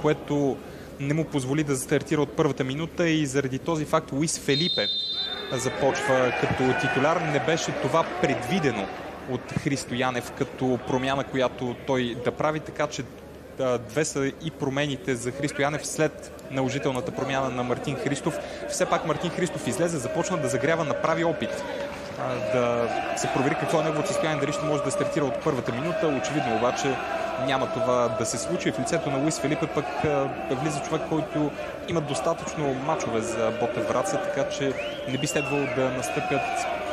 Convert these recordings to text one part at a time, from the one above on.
което не му позволи да стартира от първата минута и заради този факт Луис Фелипе започва като титуляр. Не беше това предвидено от Христо Янев като промяна, която той да прави, така че две са и промените за Христо Янев след наложителната промяна на Мартин Христов. Все пак Мартин Христов излезе, започна да загрява, направи опит да се провери какво е неговото състояние, дали ще може да стартира от първата минута. Очевидно обаче няма това да се случи. В лицето на Луис Фелипе пък влиза човек, който има достатъчно мачове за Ботев Враца, така че не би следвало да настъпят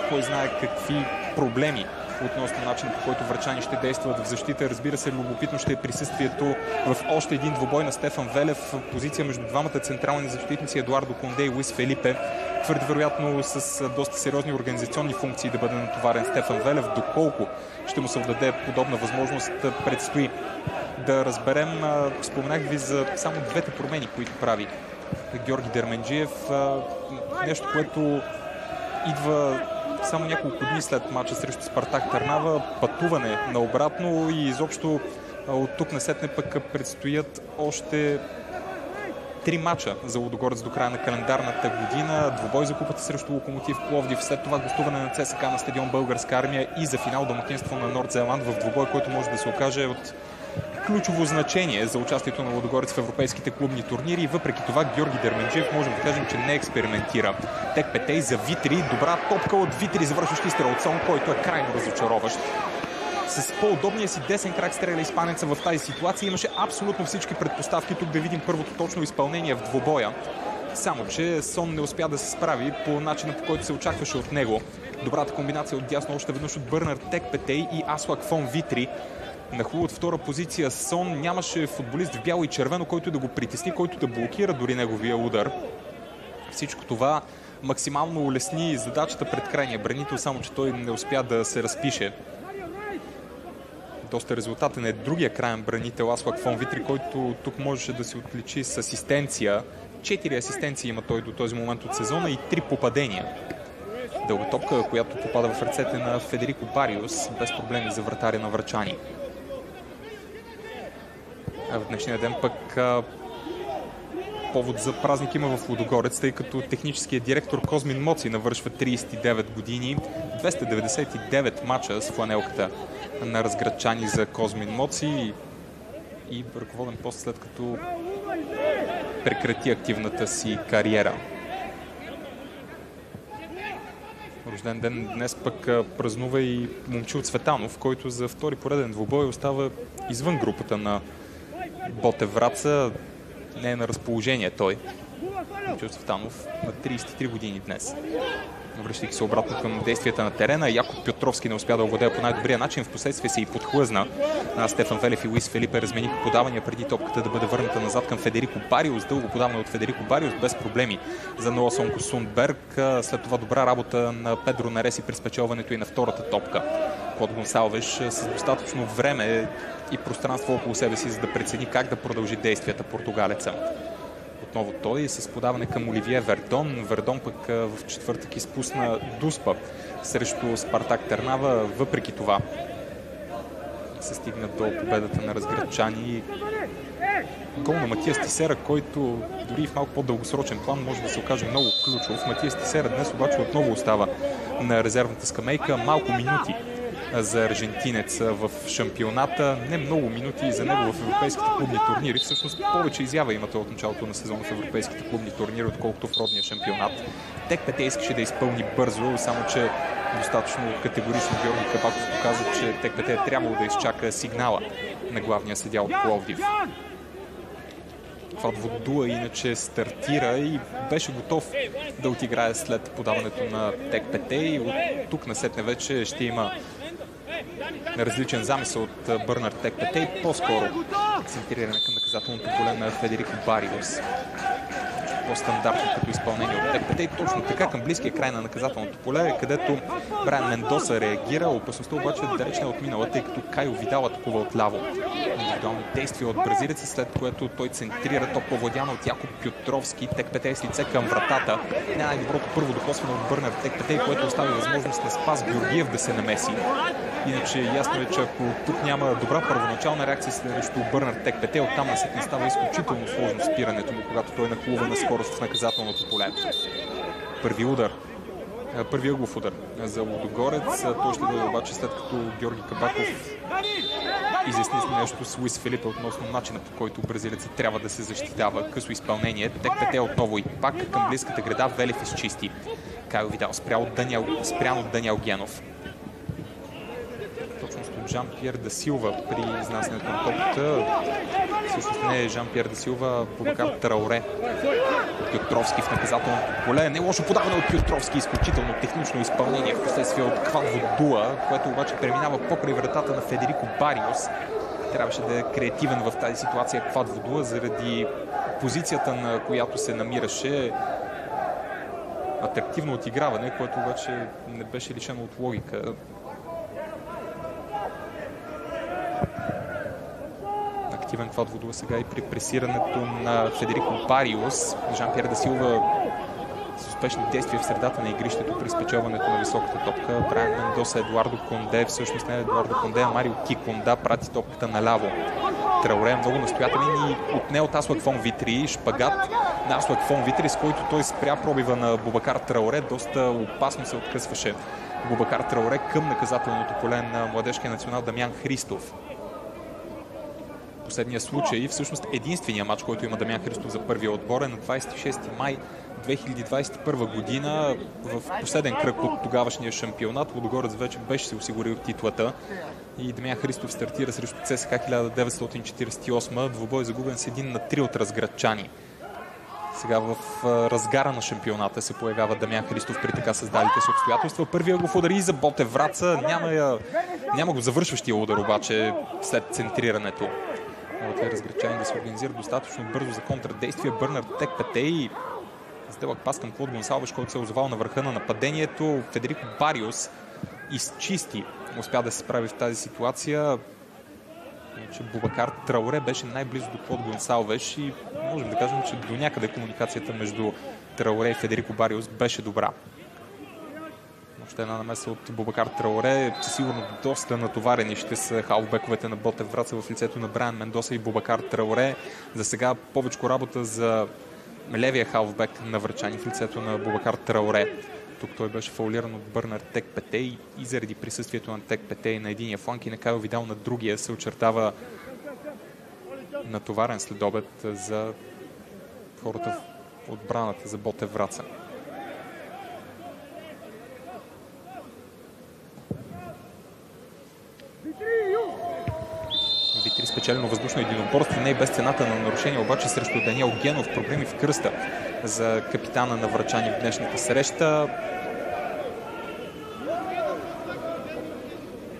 кой знае какви проблеми относно начина, по който врачани ще действат в защита. Разбира се, любопитно ще е присъствието в още един двубой на Стефан Велев. Позиция между двамата централни защитници Едуардо Конде и Луис Фелипе. Твърде вероятно с доста сериозни организационни функции да бъде натоварен Стефан Велев. Доколко ще му се отдаде подобна възможност, предстои да разберем. Споменах ви за само двете промени, които прави Георги Дерменджиев. Нещо, което идва само няколко дни след мача срещу Спартак Търнава, пътуване наобратно и изобщо от тук насетне пък предстоят още 3 мача за Лудогорец до края на календарната година. Двубой за купата срещу Локомотив Пловдив, след това гостуване на ЦСКА на стадион Българска армия и за финал домакинство на Нордзеланд в двубой, който може да се окаже от ключово значение за участието на Лудогорец в европейските клубни турнири. И въпреки това Георги Дерменджиев можем да кажем, че не експериментира. Тек Петей за Витри, добра топка от Витри, завършващ изстрел от Сон, който е крайно разочароващ. С по-удобния си десен крак стреля испанеца в тази ситуация. Имаше абсолютно всички предпоставки тук да видим първото точно изпълнение в двубоя. Само че Сон не успя да се справи по начина, по който се очакваше от него. Добрата комбинация от дясно още веднъж от Бърнар Тек Петей и Аслак фон Витри. На хубаво от втора позиция Сон нямаше футболист в бяло и червено, който да го притесни, който да блокира дори неговия удар. Всичко това максимално улесни задачата пред крайния бранител, само че той не успя да се разпише. Доста резултатен е другия краен бранител Аслак фон Витри, който тук можеше да се отличи с асистенция. 4 асистенции има той до този момент от сезона и 3 попадения. Дълга топка, която попада в ръцете на Федерико Бариус, без проблеми за вратаря на врачани. В днешния ден пък повод за празник има в Лудогорец, тъй като техническият директор Козмин Моци навършва 39 години. 299 мача с фланелката на разградчани за Козмин Моци и ръководен пост, след като прекрати активната си кариера. Рожден ден днес пък празнува и Момчил Цветанов, който за втори пореден двубой остава извън групата на Ботев Враца. Не е на разположение той. Момчил Цветанов на 33 години днес. Връщайки се обратно към действията на терена, Якоб Петровски не успя да овладее по най-добрия начин. Впоследствие се и подхлъзна. Стефан Велев и Луис Фелипе размениха подавания преди топката да бъде върната назад към Федерико Бариус. Дълго подаване от Федерико Бариус без проблеми за Ноа Сонко Сундберг. След това добра работа на Педро Нареси при спечелването и на втората топка. Клод Гонсалвеш с достатъчно време и пространство около себе си, за да прецени как да продължи действията португалеца. Отново той с подаване към Оливие Вердон. Вердон пък в четвъртък изпусна Дуспа срещу Спартак Търнава. Въпреки това се стигна до победата на разградчани. Гол на Матиас Тисера, който дори в малко по-дългосрочен план може да се окаже много ключов. Матиас Тисера днес обаче отново остава на резервната скамейка. Малко минути за аржентинец в шампионата. Не много минути за него в европейските клубни турнири. Всъщност повече изява има той от началото на сезона в европейските клубни турнири, отколкото в родния шампионат. Тек Пете искаше да изпълни бързо, само че достатъчно категорично Георги Кабаков показа, че Тек Пете е трябвало да изчака сигнала на главния съдия от Пловдив. Квадводуа иначе стартира и беше готов да отиграе след подаването на Тек Пете и от тук насетне вече ще има различен замисъл от Бърнар Тек Пете и по-скоро акцентиране към наказателното поле на Федерико Бариус. По-стандартно като изпълнение от Тек Пете и точно така към близкия край на наказателното поле, където Брайан Мендоса реагира. Опасността обаче далеч не е отминала, тъй като Кайо Видал атакува отляво. Индивидуални действия от бразилеца, след което той центрира топла владяна от Якоб Пютровски. Текпетей с лице към вратата. Най-доброто първо докосване от Бърнар Текпетей, което остави възможност на Спас Георгиев да се намеси. Иначе ясно е, че ако тук няма добра първоначална реакция срещу Бърнар Текпетей, оттам не става изключително сложно спирането му, когато той нахлува на скорост в наказателното поле. Първи удар. Първи ъглов удар за Лудогорец. Той ще дойде обаче след като Георги Кабаков изясни нещо с Луис Фелипе относно начина, по който бразилецът трябва да се защитава. Късо изпълнение. Текпете отново и пак към близката града. Велев изчисти. Кайл Видал спрян от Даниел Генов. Точно от Жан-Пьер да Силва при изнасянето на топката. Всъщност не е Жан-Пьер да Силва, Бубакар Трауре. Пютровски в наказателното поле. Не лошо подаване от Пютровски. Изключително технично изпълнение в последствие от Квадводуа, което обаче преминава покрай вратата на Федерико Бариос. Трябваше да е креативен в тази ситуация Квадводуа заради позицията, на която се намираше. Атрактивно отиграване, което обаче не беше лишено от логика. Активен Квадводуа сега и при пресирането на Федерико Бариос. Жан-Пьер да Силва с успешни действия в средата на игрището при спечелването на високата топка. Брайан Мендоса, Едуардо Конде, всъщност не Едуардо Конде, а Марио Киконда прати топката наляво. Трауре е много настоятелен и отне от Аслак фон Витри. Шпагат на Аслак фон Витри, с който той спря пробива на Бубакар Трауре. Доста опасно се откъсваше Бубакар Трауре към наказателното поле на младежкия национал Дамян Христов. Последния случай, всъщност единствения матч, който има Дамян Христов за първия отбор е на 26 май 2021 година в последен кръг от тогавашния шампионат. Лудогорец вече беше се осигурил титлата и Дамян Христов стартира срещу ЦСКА 1948. Двубой загубен с 1-3 от разградчани. Сега в разгара на шампионата се появява Дамян Христов при така създалите се обстоятелства. Първия го удар и за Ботев Враца. Няма го завършващия удар обаче след центрирането. От разграчани да се организира достатъчно бързо за контрадействие. Бърнар Текпетей с дълъг пас към Клод Гонсалвеш, който се е озовал на върха на нападението. Федерико Бариос изчисти. Успя да се справи в тази ситуация. Че Бубакар Трауре беше най-близо до Клод Гонсалвеш и можем да кажем, че до някъде комуникацията между Трауре и Федерико Бариос беше добра. Още една намеса от Бубакар Трауре. Сигурно доста натоварени ще са халфбековете на Ботев Враца в лицето на Брайан Мендоса и Бубакар Трауре. За сега повече работа за левия халфбек на врачани в лицето на Бубакар Трауре. Тук той беше фаулиран от Бърнар Текпетей и заради присъствието на Текпетей на единия фланг и на Кайл Видал на другия се очертава натоварен следобед за хората в отбраната за Ботев Враца. Витри спечелено въздушно единоборство, не и без цената на нарушение, обаче срещу Даниел Генов. Проблеми в кръста за капитана на врачани в днешната среща.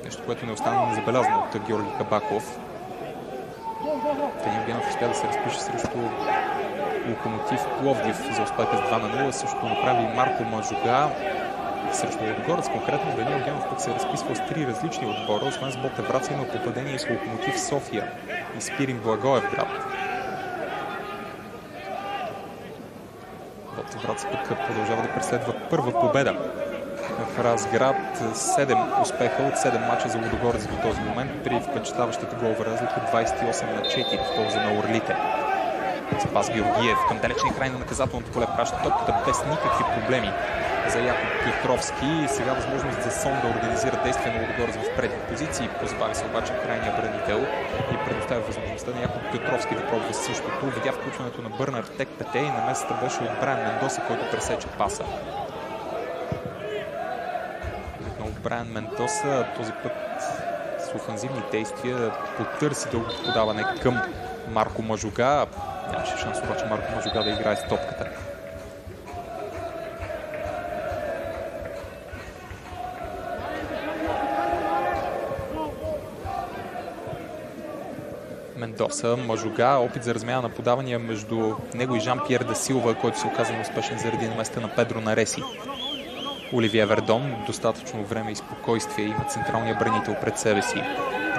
Нещо, което не остана незабелязано от Георги Кабаков. Даниел Генов успя да се разпише срещу Локомотив Пловдив за успеха с 2-0. Също направи Марко Мажуга срещу Лудогорец. Конкретно Даниел Генов пък се е разписвал с 3 различни отбора, освен с Ботев Враца има попадение с Локомотив София и Спирин Благоевград. Ботев Враца пък продължава да преследва първа победа в Разград. 7 успеха от 7 мача за Лудогорец до този момент при впечатляващата голова разлика 28-4 в полза на Орлите. Спас Георгиев към далечния край на наказателното поле праща топката без никакви проблеми за Якоб Пютровски. Сега възможност за Сон да организира действие на Лудогорец в предни позиции. Позабави се обаче крайния бранител и предоставя възможността на Якоб Пютровски да пробва същото. Видя включването на Бърнар Текпетей. На местата беше от Брайан Мендоса, който пресече паса. Отново Брайан Мендоса този път с офанзивни действия потърси дългото подаване към Марко Мажуга. Нямаше шанс обаче Марко Мажуга да играе с топката. Мендоса, Мажуга, опит за размяна на подавания между него и Жан-Пьер да Силва, който се оказа неуспешен заради наместа на Педро Нареси. Оливие Вердон достатъчно време и спокойствие има централния бранител пред себе си.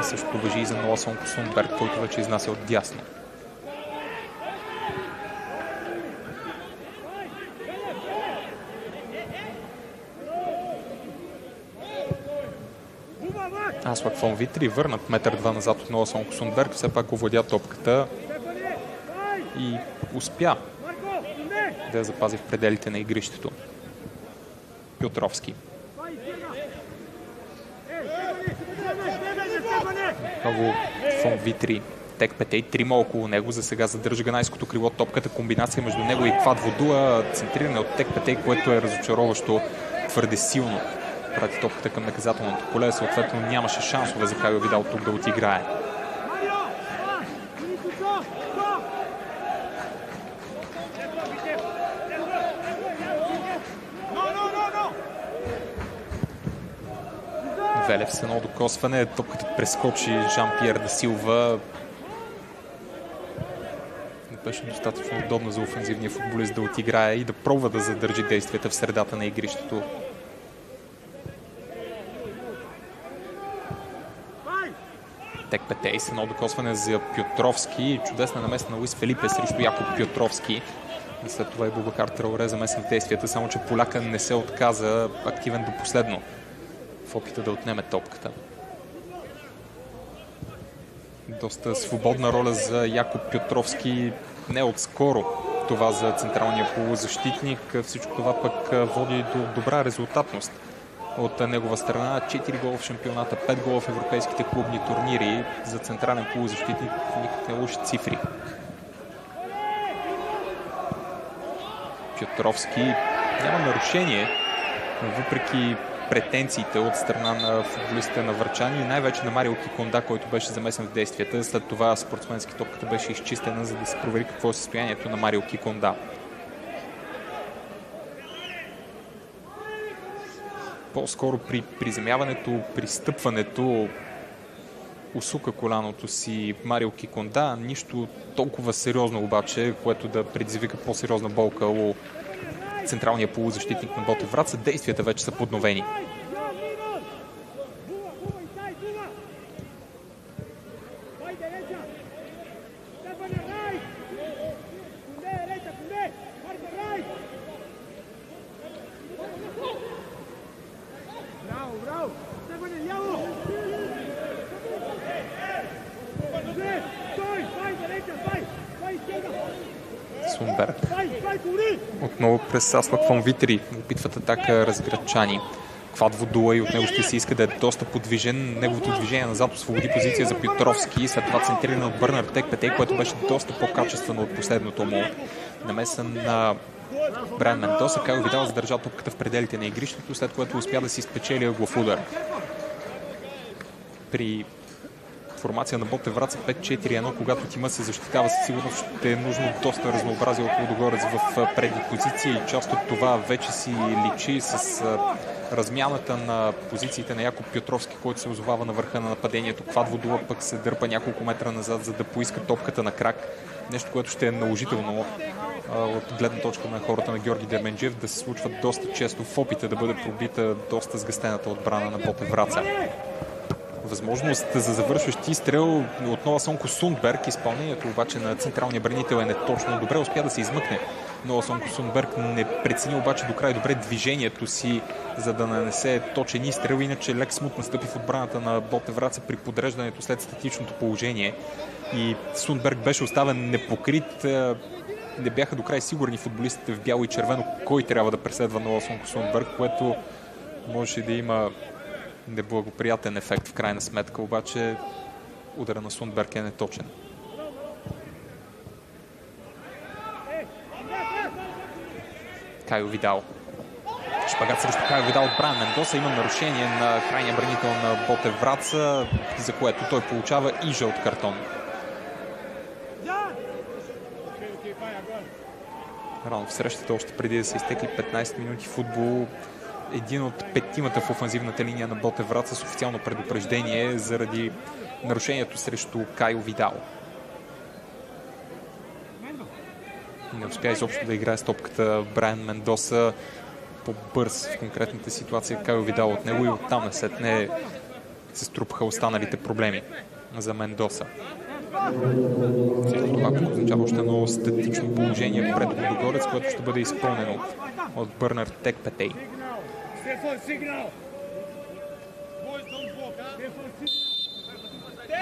Същото важи и за Ноа Сонко Сундберг, който вече изнася от дясно. Аслак фон Витри върнат 1-2 метра назад от Ноа Сонко Сундберг, все пак овладя топката и успя да я запази в пределите на игрището. Петровски. Отново фон Витри. Тек Петей, трима около него. За сега задържа ганайското крило топката. Комбинация между него и Квадводуа. Центриране от Тек Петей, което е разочароващо. Твърде силно прати топката към наказателното поле. Съответно нямаше шансове за Кайо Видал тук да отиграе. Велев с едно докосване. Топката прескочи Жан-Пьер да Силва. Не беше достатъчно удобно за офензивния футболист да отиграе и да пробва да задържи действията в средата на игрището. Тек Петей с едно докосване за Петровски. Чудесна намеса на Луис Фелипе срещу Якоб Петровски. След това и Бубакар Траоре замесен в действията, само че поляка не се отказа, активен до последно в опита да отнеме топката. Доста свободна роля за Якоб Петровски, не отскоро това за централния полузащитник. Всичко това пък води до добра резултатност от негова страна. 4 гола в шампионата, 5 гола в европейските клубни турнири. За централен полузащитник никак не лоши цифри. Петровски няма нарушение, въпреки претенциите от страна на футболистите на Врачани и най-вече на Марио Киконда, който беше замесен в действията. След това спортсменски топката беше изчистена, за да се провери какво е състоянието на Марио Киконда. По-скоро при приземяването, при стъпването усука коляното си Марио Киконда. Нищо толкова сериозно обаче, което да предизвика по-сериозна болка у централния полузащитник на Ботев Враца. Действията вече са подновени. Сундберг. Отново през Аслак фон Витри опитват атака разградчани. Квадводуа и от него ще се иска да е доста подвижен. Неговото движение назад освободи позиция за Петровски. След това центриране от Бърнар Тек Петей, което беше доста по-качествено от последното му. Намеса на Брайан Мендоса. Кайо Видал задържа топката в пределите на игрището, след което успя да си спечели ъглов удар. При формация на Ботев Враца 5-4-1, когато тима се защитава, със сигурност ще е нужно доста разнообразие от Лудогорец в предни позиции и част от това вече си личи с размяната на позициите на Якоб Петровски, който се озовава на върха на нападението. Квадводуа пък се дърпа няколко метра назад, за да поиска топката на крак. Нещо, което ще е наложително от гледна точка на хората на Георги Дерменджиев да се случва доста често в опита да бъде пробита доста сгъстената отбрана на Ботев Враца. Възможност за завършващ изстрел от Ноа Сонко Сундберг. Изпълнението обаче на централния бранител е неточно. Добре успя да се измъкне. Ноа Сонко Сундберг не прецени обаче до край добре движението си, за да нанесе точен изстрел. Иначе лек смут настъпи в отбраната на Ботев Враца при подреждането след статичното положение. И Сундберг беше оставен непокрит. Не бяха до край сигурни футболистите в бяло и червено кой трябва да преследва Ноа Сонко Сундберг, което можеше да има неблагоприятен ефект в крайна сметка, обаче удара на Сундберг е неточен. Кайо Видал. Шпагат срещу Кайо Видал от Брайан Мендоса. Има нарушение на крайния бранител на Ботев Враца, за което той получава и жълт картон. Рано в срещата, още преди да се изтекли 15 минути футбол, един от петимата в офанзивната линия на Ботев Враца с официално предупреждение заради нарушението срещу Кайо Видал. Не успя изобщо да играе с топката Брайан Мендоса. По-бърз в конкретната ситуация Кайо Видал от него и оттам насетне се струпаха останалите проблеми за Мендоса. Всичко това означава още едно статично положение пред Лудогорец, което ще бъде изпълнено от Бърнар Текпетей.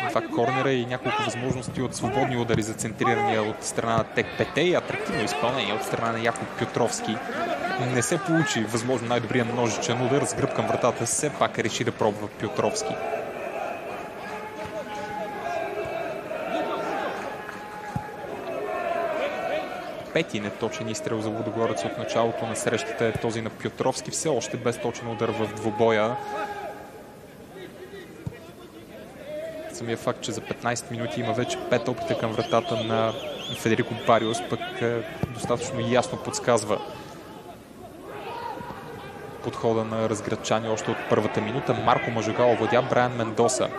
Това корнера и няколко възможности от свободни удари за центрирания от страна на Текпетей и атрактивно изпълнение от страна на Якоб Пютровски. Не се получи възможно най-добрият ножичен удар с гръб към вратата. Все пак реши да пробва Пютровски. Пети неточен изстрел за Лудогорец от началото на срещата е този на Пютровски. Все още без точен удар в двубоя. Самия факт, че за 15 минути има вече 5 опита към вратата на Федерико Бариос, пък достатъчно ясно подсказва подхода на разградчани още от първата минута. Марко Мажуга овладя Брайан Мендоса.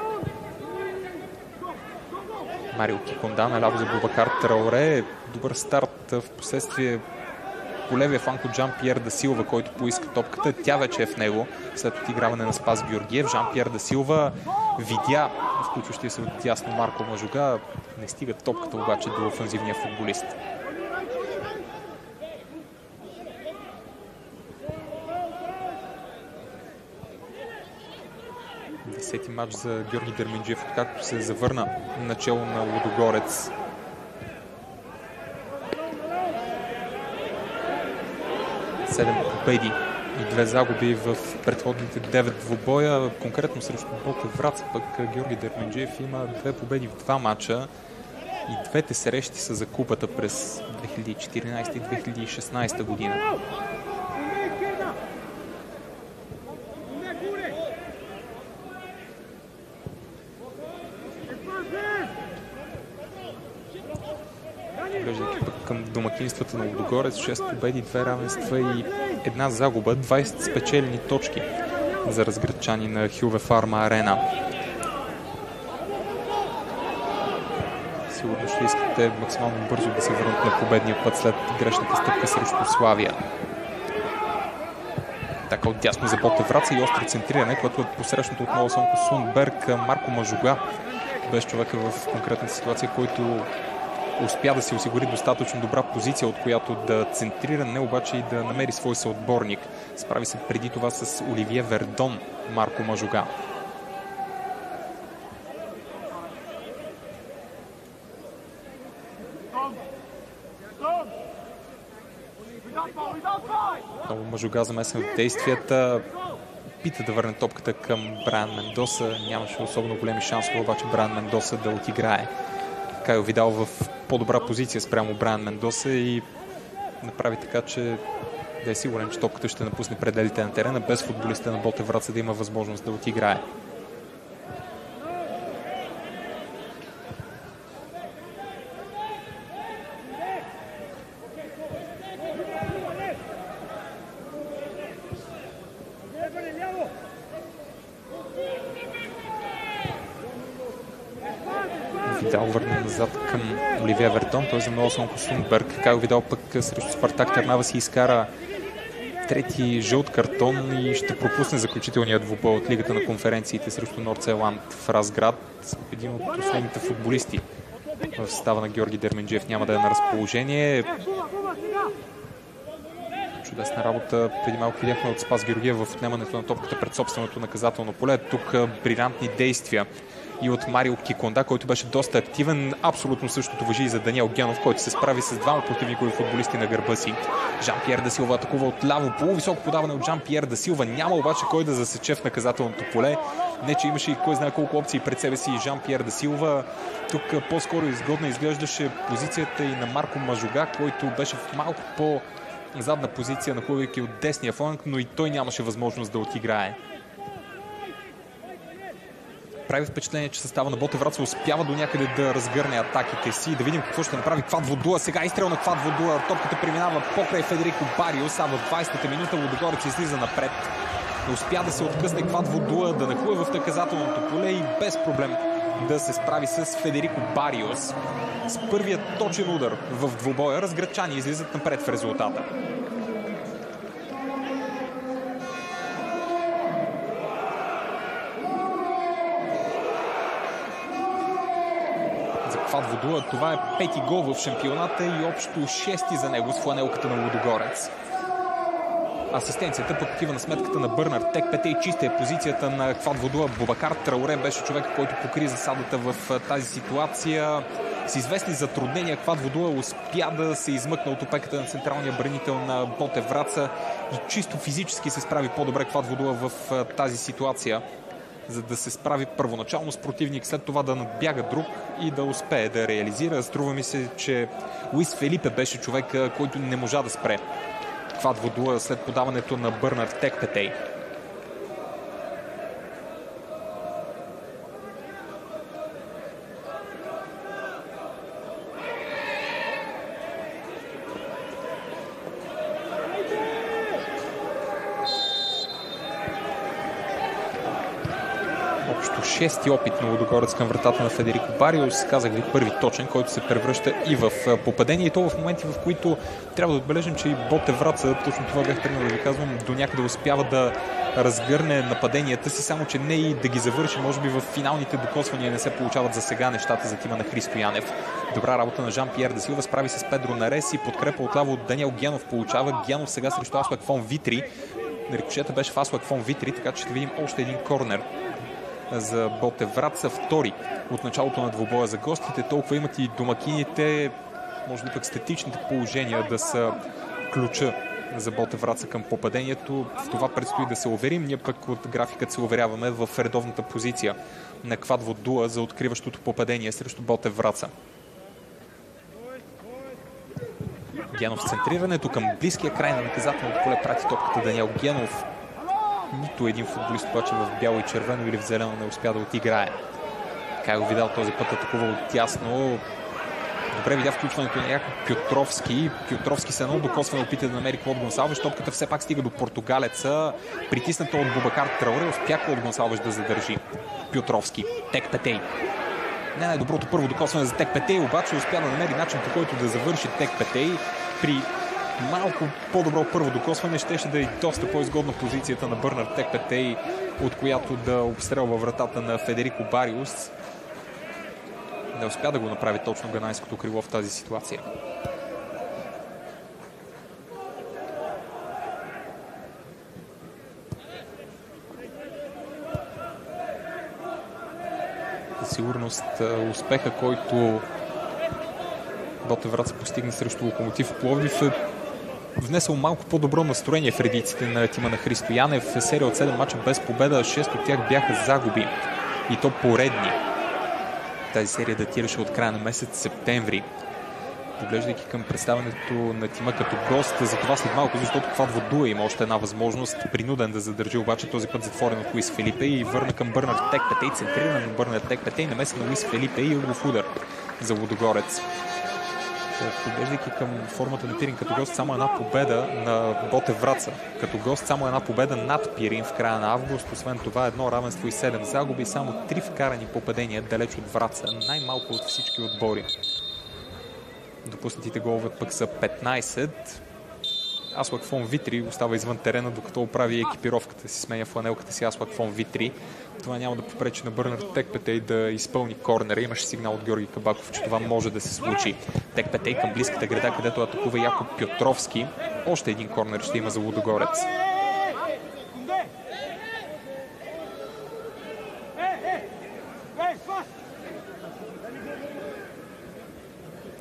Марио Киконда наляво за Бубакар Траоре. Добър старт в последствие по левия фланг от Жан-Пьер да Силва, който поиска топката. Тя вече е в него след отиграване на Спас Георгиев. Жан-Пьер да Силва видя включващия се от дясно Марко Мажуга. Не стига топката обаче до офанзивния футболист. Десети матч за Георги Дерменджиев, откакто се завърна начало на Лудогорец. Седем победи и 2 загуби в предходните 9 двубоя. Конкретно срещу Ботев Враца пък Георги Дерменджиев има 2 победи в 2 мача и двете срещи са за купата през 2014 и 2016 година. Глеждайки пък към домакинствата на Лудогорец, 6 победи, 2 равенства и 1 загуба, 20 спечелени точки за разградчани на Хюве Фарма Арена. Сигурно ще искате максимално бързо да се върнат на победния път след грешната стъпка срещу Славия. Така от дясно за Ботев Враца и остро центриране, което е посрещното отново Сонко Сундберг. Марко Мажуга без човека в конкретната ситуация, който успя да си осигури достатъчно добра позиция, от която да центрира, не обаче и да намери свой съотборник. Справи се преди това с Оливие Вердон Марко Мажуга. Много Мажуга замесен в действията. Пита да върне топката към Брайан Мендоса. Нямаше особено големи шансове, обаче Брайан Мендоса да отиграе. Кайо Видал в по-добра позиция спрямо Брайан Мендоса и направи така, че да е сигурен, че топката ще напусне пределите на терена, без футболиста на Ботев Враца да има възможност да отиграе. Видал върна назад към Оливия Вердон, той за много Сонко Сундберг. Кайо Видал пък срещу Спартак Търнава си изкара трети жълт картон и ще пропусне заключителния двубой от Лигата на конференциите срещу Нордсайланд в Разград. Един от основните футболисти в състава на Георги Дерменджиев няма да е на разположение. Чудесна работа. Преди малко видяхме от Спас Георгиев в отнемането на топката пред собственото наказателно поле. Тук брилянтни действия и от Марио Киконда, който беше доста активен. Абсолютно същото важи и за Даниел Генов, който се справи с двама противникови футболисти на гърба си. Жан-Пьер да Силва атакува от ляво. Полувисоко подаване от Жан-Пьер да Силва. Няма обаче кой да засече в наказателното поле. Не, че имаше и кой знае колко опции пред себе си Жан-Пьер да Силва. Тук по-скоро изгодно изглеждаше позицията и на Марко Мажуга, който беше в малко по-задна позиция, нахлувайки от десния фланг, но и той нямаше възможност да отиграе. Прави впечатление, че състава на Ботев Враца успява до някъде да разгърне атаките си. Да видим какво ще направи Квадводуа. Сега изстрел на Квадводуа. Топката преминава покрай Федерико Бариос, а в 20-та минута Лудогорец излиза напред. Не успя да се откъсне Квадводуа, да нахлуе в наказателното поле и без проблем да се справи с Федерико Бариос. С първият точен удар в двубоя разградчани излизат напред в резултата. Водуа. Това е 5-ти гол в шампионата и общо 6-ти за него с фланелката на Лудогорец. Асистенцията пък отива на сметката на Бърнар Текпете и чиста е позицията на Квад Водуа. Бубакар Трауре беше човек, който покри засадата в тази ситуация. С известни затруднения Квад Водуа успя да се измъкне от опеката на централния бранител на Ботев Враца и чисто физически се справи по-добре Квад Водуа в тази ситуация, за да се справи първоначално с противник, след това да надбяга друг и да успее да реализира. Струва ми се, че Луис Фелипе беше човек, който не можа да спре Квад Водуа след подаването на Бърнар Текпетей. Шести опит на Лудогорец към вратата на Федерико Бариус. Казах ви, първи точен, който се превръща и в попадение. И то в моменти, в които трябва да отбележим, че и Ботев Враца, точно това бях тръгнал да ви казвам, до някъде успява да разгърне нападенията си, само че не и да ги завърши. Може би в финалните докосвания не се получават за сега нещата за тима на Христо Янев. Добра работа на Жан-Пьер да Силва, справи с Педро Нарес и подкрепа отляво от Даниел Генов получава. Генов сега срещу Аслак фон Витри. Рикошета беше в Аслак фон Витри, така че ще видим още един корнер за Ботев Враца, втори от началото на двубоя за гостите. Толкова имат и домакините, може би пък статичните положения да са ключа за Ботев Враца към попадението. В това предстои да се уверим. Ние пък от графикът се уверяваме в редовната позиция на Квад Водуа за откриващото попадение срещу Ботев Враца. Генов с центрирането към близкия край на наказателното поле прати топката Даниел Генов. Нито един футболист обаче в бяло и червено или в зелено не успя да отиграе. Кайло Видал този път атакува от тясно. Добре видя включването на Яко Пютровски. Пютровски се едно докосване опита да намери Клод Гонсалвеш. Топката все пак стига до португалеца. Притисната от Бубакар Трауре. Успя Клод Гонсалвеш да задържи Пютровски. Текпетей. Не най-доброто първо докосване за Текпетей, обаче успя да намери начин, по който да завърши Текпетей. При малко по-добро първо докосване щеше да е доста по-изгодна позицията на Бърнар Текпетей, от която да обстрелва вратата на Федерико Бариус. Не успя да го направи точно ганайското крило в тази ситуация. Със сигурност успеха, който Ботев Враца постигна срещу Локомотив Пловдив, внесъл малко по-добро настроение в редиците на тима на Христо Янев. Серия от 7 мача без победа, 6 от тях бяха загуби. И то поредни. Тази серия датираше от края на месец септември. Поглеждайки към представянето на тима като гост, за това след малко, защото Квад Водуа има още една възможност, принуден да задържи обаче този път затворен от Луис Фелипе и върна към Бърнар Текпетей, центриран на Бърнар Текпетей, намеса на Луис Фелипе и ъглов удар за Лудогорец. Поглеждайки към формата на Пирин като гост, само една победа на Ботев Враца. Като гост само една победа над Пирин в края на август. Освен това едно равенство и 7 загуби, само 3 вкарани попадения далеч от Враца. Най-малко от всички отбори. Допуснатите голове пък са 15. Аслак фон Витри остава извън терена, докато оправи екипировката си, сменя фланелката си Аслак фон Витри. Това няма да попречи на Бърнар Текпетей да изпълни корнера. Имаше сигнал от Георги Кабаков, че това може да се случи. Текпетей към близката града, където атакува Якоб Пютровски. Още един корнер ще има за Лудогорец.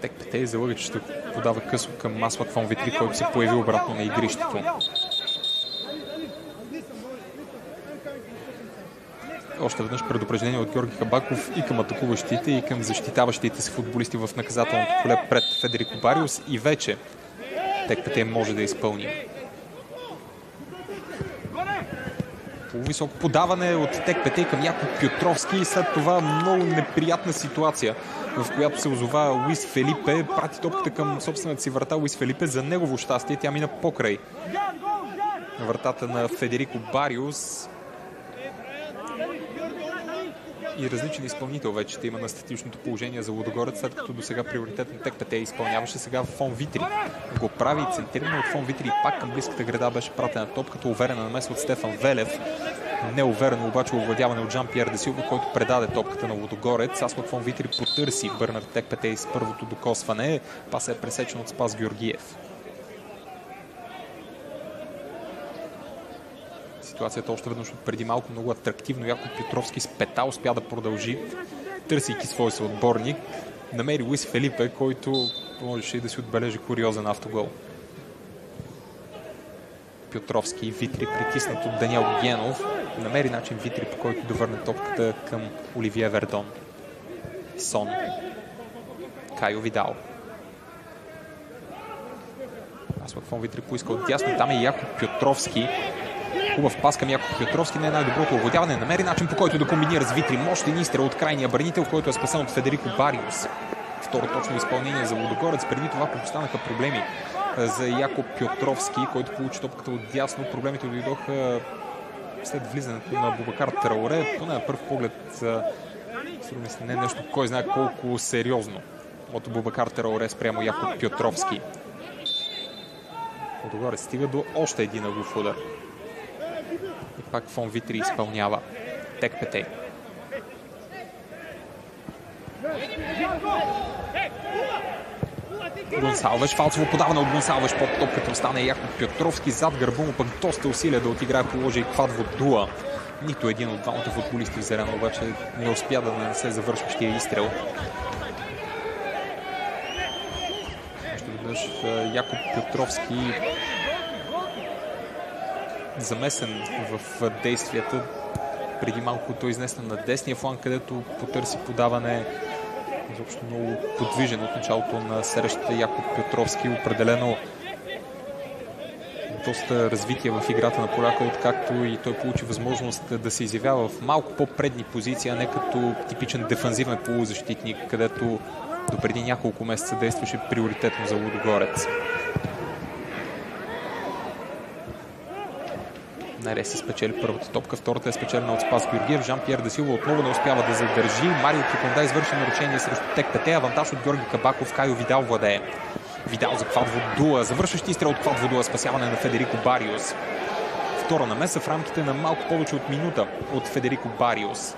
Текпетей залъга, че ще подава късо към Аслак фон Витри, който се появи обратно на игрището. Още веднъж предупреждение от Георги Кабаков и към атакуващите, и към защитаващите се футболисти в наказателното поле пред Федерико Бариус, и вече Текпетей може да изпълни. По-високо подаване от Текпетей към Якоб Пютровски и след това много неприятна ситуация, в която се озова Луис Фелипе, прати топката към собствената си врата. Луис Фелипе, за негово щастие, тя мина покрай вратата на Федерико Бариус. И различен изпълнител вече ще има на статичното положение за Лудогорец, след като до сега приоритет на Текпетей изпълняваше. Сега Фон Витри го прави, центрирано от Фон Витри и пак към близката града беше пратена топката, уверена намеса от Стефан Велев. неуверено обаче овладяване от Жан-Пьер де Силва, който предаде топката на Лудогорец. Аслак фон Витри потърси Бърнард Текпетей с първото докосване. Пасът е пресечен от Спас Георгиев. Ситуацията още веднъж от преди малко много атрактивно. Якоб Петровски с пета успя да продължи, търсейки свой съотборник. Намери Луис Фелипе, който можеше и да си отбележи куриозен автогол. Петровски и Витри, притиснат от Даниел Генов. Намери начин Витри, по който да върне топката към Оливие Вердон. Сон. Кайо Видал. Аслак фон Витри поиска от дясно. Там е Якоб Петровски. Хубав пас към Якоб Петровски. Не е най-доброто овладяване. Намери начин, по който да комбинира с Витри. Мощен изстрел от крайния бранител, който е спасен от Федерико Бариус. Второ точно изпълнение за Лудогорец. Преди това останаха проблеми за Якоб Петровски, който получи топката от дясно. Проблемите дойдоха след влизането на Бубакар Трауре. Поне на първ поглед не е нещо, кой знае колко сериозно от Бубакар Трауре спрямо Якоб Петровски. Лудогорец стига до още един ъглов удар. И пак фон Витри изпълнява. Текпетей. Гонсалвеш, фалцово подаване от Гонсалвеш, под топката остане Якоб Петровски, зад гърба му пък доста усилия да отиграе, положи и Квадво Дуа. Нито един от двамата футболисти в Зелено обаче не успя да нанесе завършващия изстрел. Още веднъж Якоб Петровски замесен в действията. Преди малко той изнесна на десния фланг, където потърси подаване. Изобщо много подвижен от началото на срещата Якоб Петровски. Определено доста развитие в играта на поляка, откакто и той получи възможност да се изявява в малко по-предни позиции, а не като типичен дефанзивен полузащитник, където допреди няколко месеца действаше приоритетно за Лудогорец. Нарес се спечели първата топка, втората е спечелена от Спас Георгиев. Жан-Пьер де Силва отново не успява да задържи. Марио Киконда извърши нарушение срещу Текпете. Авантаж от Георги Кабаков. Кайо Видал владее. Видал за Квадво Дуа. Завършващи изстрел от Квадво Дуа. Спасяване на Федерико Бариус. Втора намеса в рамките на малко повече от минута от Федерико Бариус.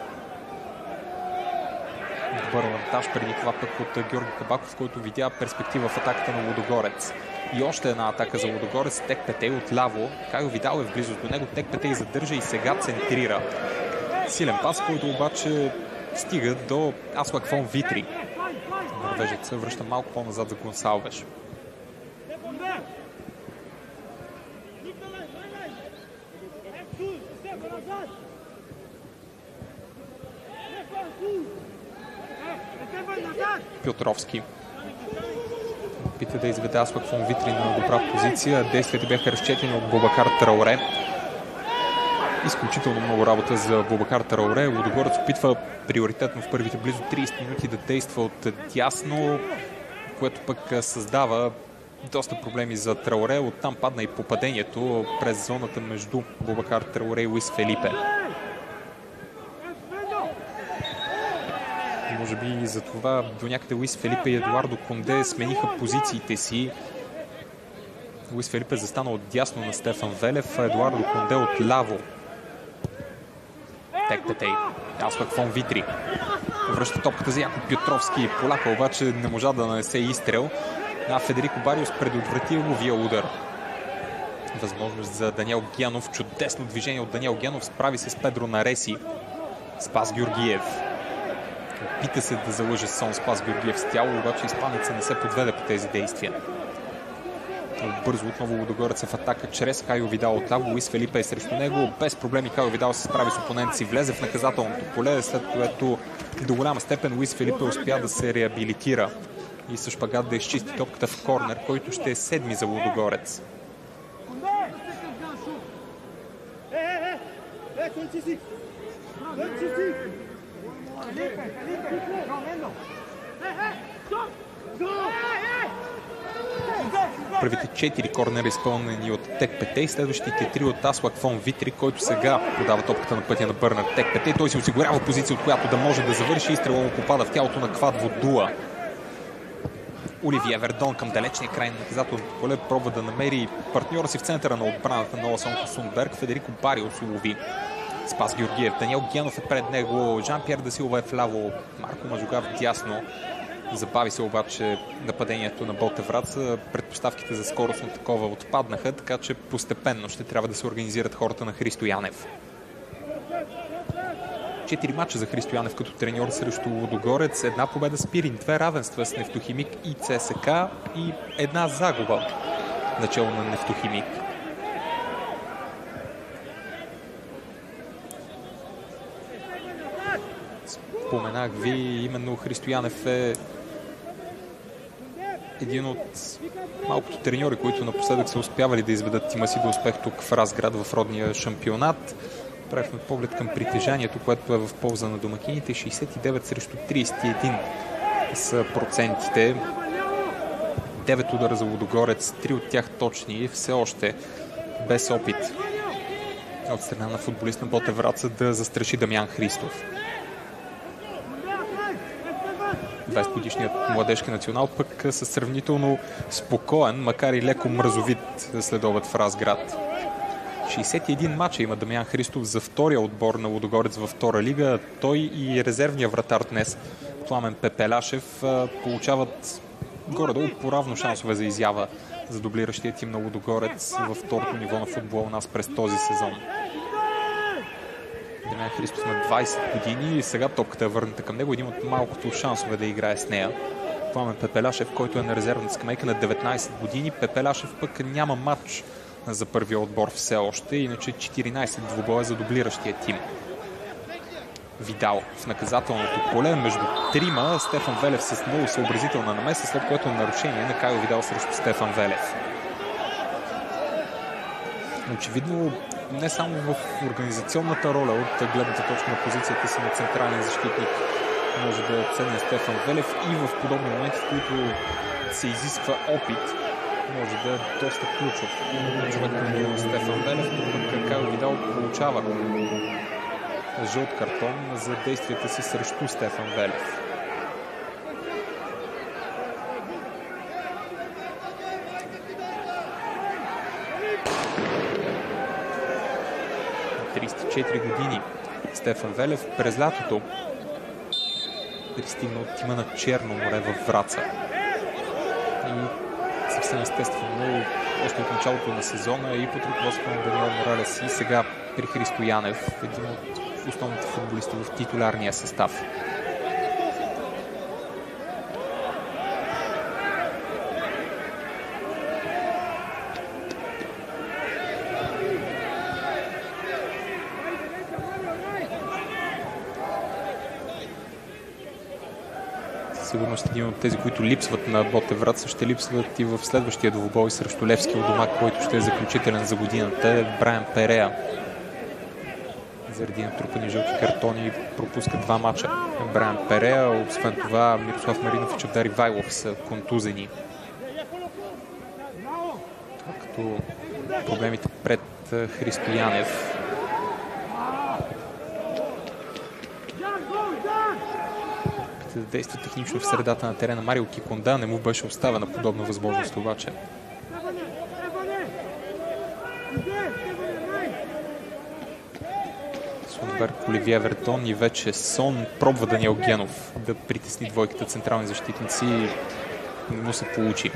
Добър авантаж преди това пък от Георги Кабаков, който видя перспектива в атаката на Лудогорец. И още една атака за Лудогорец. Текпетей отляво. Кайо Видал е в близост до него. Текпетей задържа и сега центрира. Силен пас, който обаче стига до Аслак фон Витри. Норвежец се връща малко по-назад за Гонсалвеш. Петровски опита да изведе Аслак фон Витри на добра позиция. Действията бяха разчетени от Бубакар Трауре. Изключително много работа за Бубакар Трауре. Лудогорец опитва приоритетно в първите близо 30 минути да действа от дясно, което пък създава доста проблеми за Трауре. Оттам падна и попадението през зоната между Бубакар Трауре и Луис Фелипе. Може би и за това до някъде Луис Фелипе и Едуардо Конде смениха позициите си. Луис Фелипе застана от дясно на Стефан Велев, Едуардо Конде от ляво. Текпетей. Аслак фон Витри връща топката за Якоб Петровски. Поляка обаче не можа да нанесе изстрел. Федерико Бариус предотврати ловия удар. Възможност за Даниел Генов. Чудесно движение от Даниел Генов. Справи се с Педро Нареси. Спас Георгиев. Опита се да залъже Сон. Спас Георгиев с тяло, обаче испанеца не се подведе по тези действия. Бързо отново Лудогорец в атака чрез Кайо Видал отляво. Луис Фелипе е срещу него. Без проблеми Кайо Видал се справи с опонента си. Влезе в наказателното поле, след което до голяма степен Луис Фелипе успя да се реабилитира и със шпагат да изчисти топката в корнер, който ще е седми за Лудогорец. Първите 4 корнера изпълнени от Текпетей, следващите 3 от Аслак фон Витри, който сега подава топката на пътя на Бърнард Текпетей. Той си осигурява позиция, от която да може да завърши. Изстрела му попада в тялото на Квадво Дуа. Оливие Вердон към далечния край на наказателното поле пробва да намери партньора си в центъра на отбраната на Оласон Хасунберг. Федерико Бариус улови Спас Георгиев, Даниел Генов е пред него, Жан-Пьер Дасилва е вляво, Марко Мажугав дясно. Забави се обаче нападението на Ботев Враца. Предпоставките за скоростно такова отпаднаха, така че постепенно ще трябва да се организират хората на Христо Янев. 4 мача за Христо Янев като треньор срещу Лудогорец. 1 победа с Пирин, 2 равенства с Нефтохимик и ЦСКА и 1 загуба начало на Нефтохимик. Споменах ви, именно Христо Янев е един от малкото треньори, които напоследък са успявали да изведат тима си до успех тук в Разград в родния шампионат. Правихме поглед към притежанието, което е в полза на домакините. 69 срещу 31 са процентите. 9 удара за Лудогорец, 3 от тях точни, все още без опит от страна на футболист на Ботев Враца да застраши Дамян Христов. 20-годишният младежки национал пък със сравнително спокоен, макар и леко мразовит следобед в Разград. 61 мача има Дамян Христов за втория отбор на Лудогорец във втора лига. Той и резервния вратар днес, Пламен Пепеляшев, получават горе-долу поравно шансове за изява за дублиращия тим на Лудогорец във второто ниво на футбола у нас през този сезон. Дамян Христов на 20 години и сега топката е върната към него. Един от малкото шансове да играе с нея. Пламен Пепеляшев, който е на резервната скамейка на 19 години. Пепеляшев пък няма матч за първия отбор все още, иначе 14 двубоя за дублиращия тим. Видал в наказателното поле между трима, Стефан Велев с много съобразителна намеса, след което нарушение на Кайо Видал срещу Стефан Велев. Очевидно, не само в организационната роля от гледната точка на позицията си на централен защитник може да е ценен Стефан Велев и в подобни моменти, в които се изисква опит, може да е доста ключов. Човек към Стефан Велев, тук Кайо Видал получава жълт картон за действията си срещу Стефан Велев. 34 години Стефан Велев през лятото пристигна от тима на Черно море във Враца. И съвсем естествено, още от началото на сезона и под ръководството на Даниел Моралес и сега при Христо Янев, един от основните футболисти в титулярния състав. Сигурно един от тези, които липсват на Ботев Враца, ще липсват и в следващия двубой срещу Левски у дома, който ще е заключителен за годината, е Брайан Перея. Заради натрупани жълти картони пропуска 2 мача. Брайан Перея, освен това Мирослав Маринов и Чавдар Ивайлов са контузени. Като проблемите пред Христо Янев да действа технично в средата на терена. Марио Киконда не му беше оставена подобна възможност обаче. Сонберг, Оливие Вертон и вече Сон пробва Даниел Генов да притесни двойките централни защитници. Не му се получи.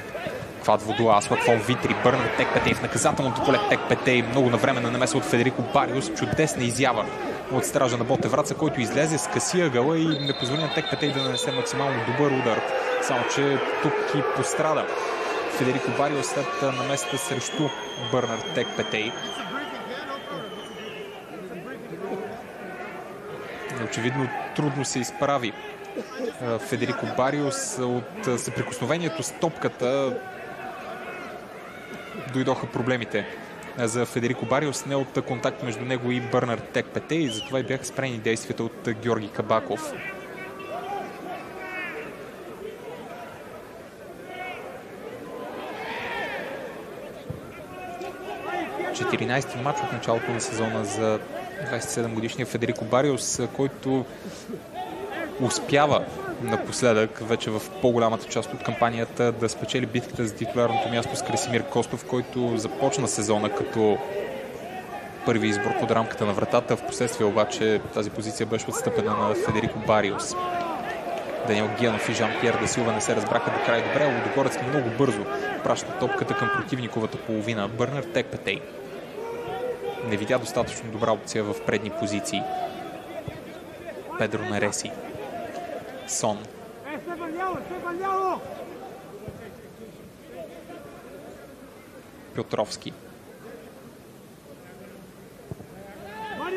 Квад Водуа, Аслаквон Витри, Бърнар Тек Петей в наказателното поле. Тек Петей много навременна намеса от Федерико Бариус. Чудесна изява от стража на Ботев Враца, който излезе с къси ъгъла и не позволи на Тек Петей да нанесе максимално добър удар. Само че тук и пострада Федерико Бариус след намесата срещу Бърнар Тек Петей. Очевидно трудно се изправи Федерико Бариус. От съприкосновението с топката дойдоха проблемите за Федерико Бариус, не от контакт между него и Бърнар Тек Петей, и затова и бяха спрени действията от Георги Кабаков. Четиринайсти матч от началото на сезона за 27-годишния Федерико Бариус, който успява напоследък, вече в по-голямата част от кампанията, да спечели битката за титулярното място с Красимир Костов, който започна сезона като първи избор под рамката на вратата. В последствие обаче тази позиция беше отстъпена на Федерико Бариос. Даниел Генов и Жан-Пьер да Силва не се разбраха до край добре. Лудогорец много бързо праща топката към противниковата половина. Бърнар Текпетей не видя достатъчно добра опция в предни позиции. Педро Нереси. Сон. Петровски.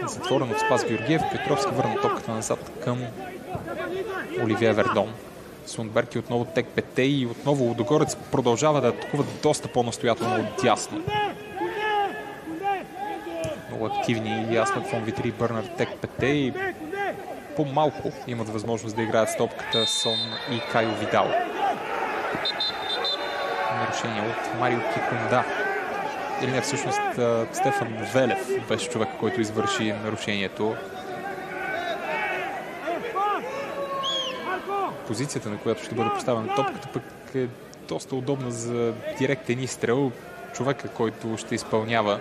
Затворен от Спас Георгиев. Петровски върна топката назад към Оливия Вердон. Сундберг и отново Текпетей и отново Лудогорец продължава да атакуват доста по-настоятелно от дясно. Много активни и Аспак фон Витри и Бърнар Текпетей. По-малко имат възможност да играят с топката Сон и Кайо Видал. Нарушение от Марио Кикунда. Или не, всъщност Стефан Велев беше човек, който извърши нарушението. Позицията, на която ще бъде поставена топката, пък е доста удобна за директен изстрел. Човека, който ще изпълнява,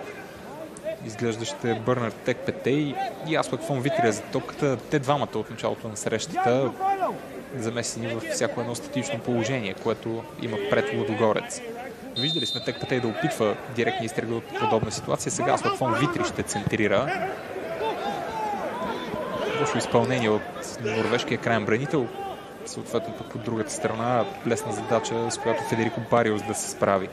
изглежда ще е Бърнар Текпетей и Аспак фон Витрия за топката. Те двамата от началото на срещата замесени във всяко едно статично положение, което има пред Лудогорец. Виждали сме Текпетей да опитва директни изстрели от подобна ситуация. Сега Аспак фон Витри ще центрира. Лошо изпълнение от норвежкия краен бранител. Съответно пък от другата страна лесна задача, с която Федерико Бариос да се справи.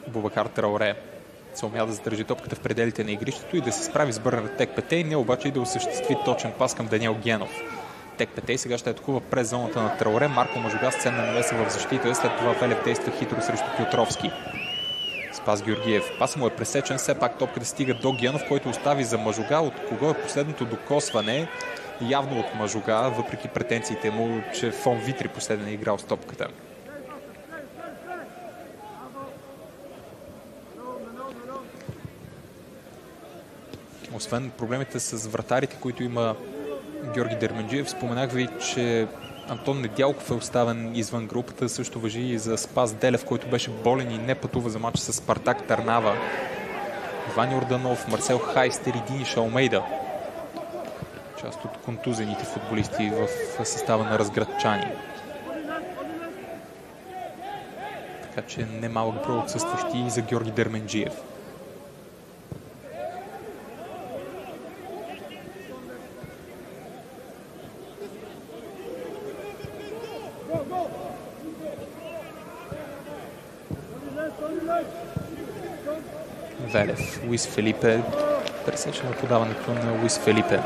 Бубакар Траоре се умя да задържи топката в пределите на игрището и да се справи с Бърнар Текпетей, не обаче и да осъществи точен пас към Даниел Генов. Текпетей сега ще атакува през зоната на Траоре. Марко Мажуга с ценна намеса в защита. След това Велев действа хитро срещу Петровски. Спас Георгиев. Пасът му е пресечен. Все пак топката стига до Генов, който остави за Мажуга. От кого е последното докосване? Явно от Мажуга, въпреки претенциите му, че фон Витри последен е играл с топката. Освен проблемите с вратарите, които има Георги Дерменджиев, споменах ви, че Антон Недялков е оставен извън групата. Също важи и за Спас Делев, който беше болен и не пътува за матч с Спартак Търнава. Иван Йорданов, Марсел Хайстер и Дини Шалмейда. Част от контузените футболисти в състава на разградчани. Така че немалък брой отсъстващи и за Георги Дерменджиев. Велев, Луис Фелипе. Пресечено подаването на Луис Фелипе.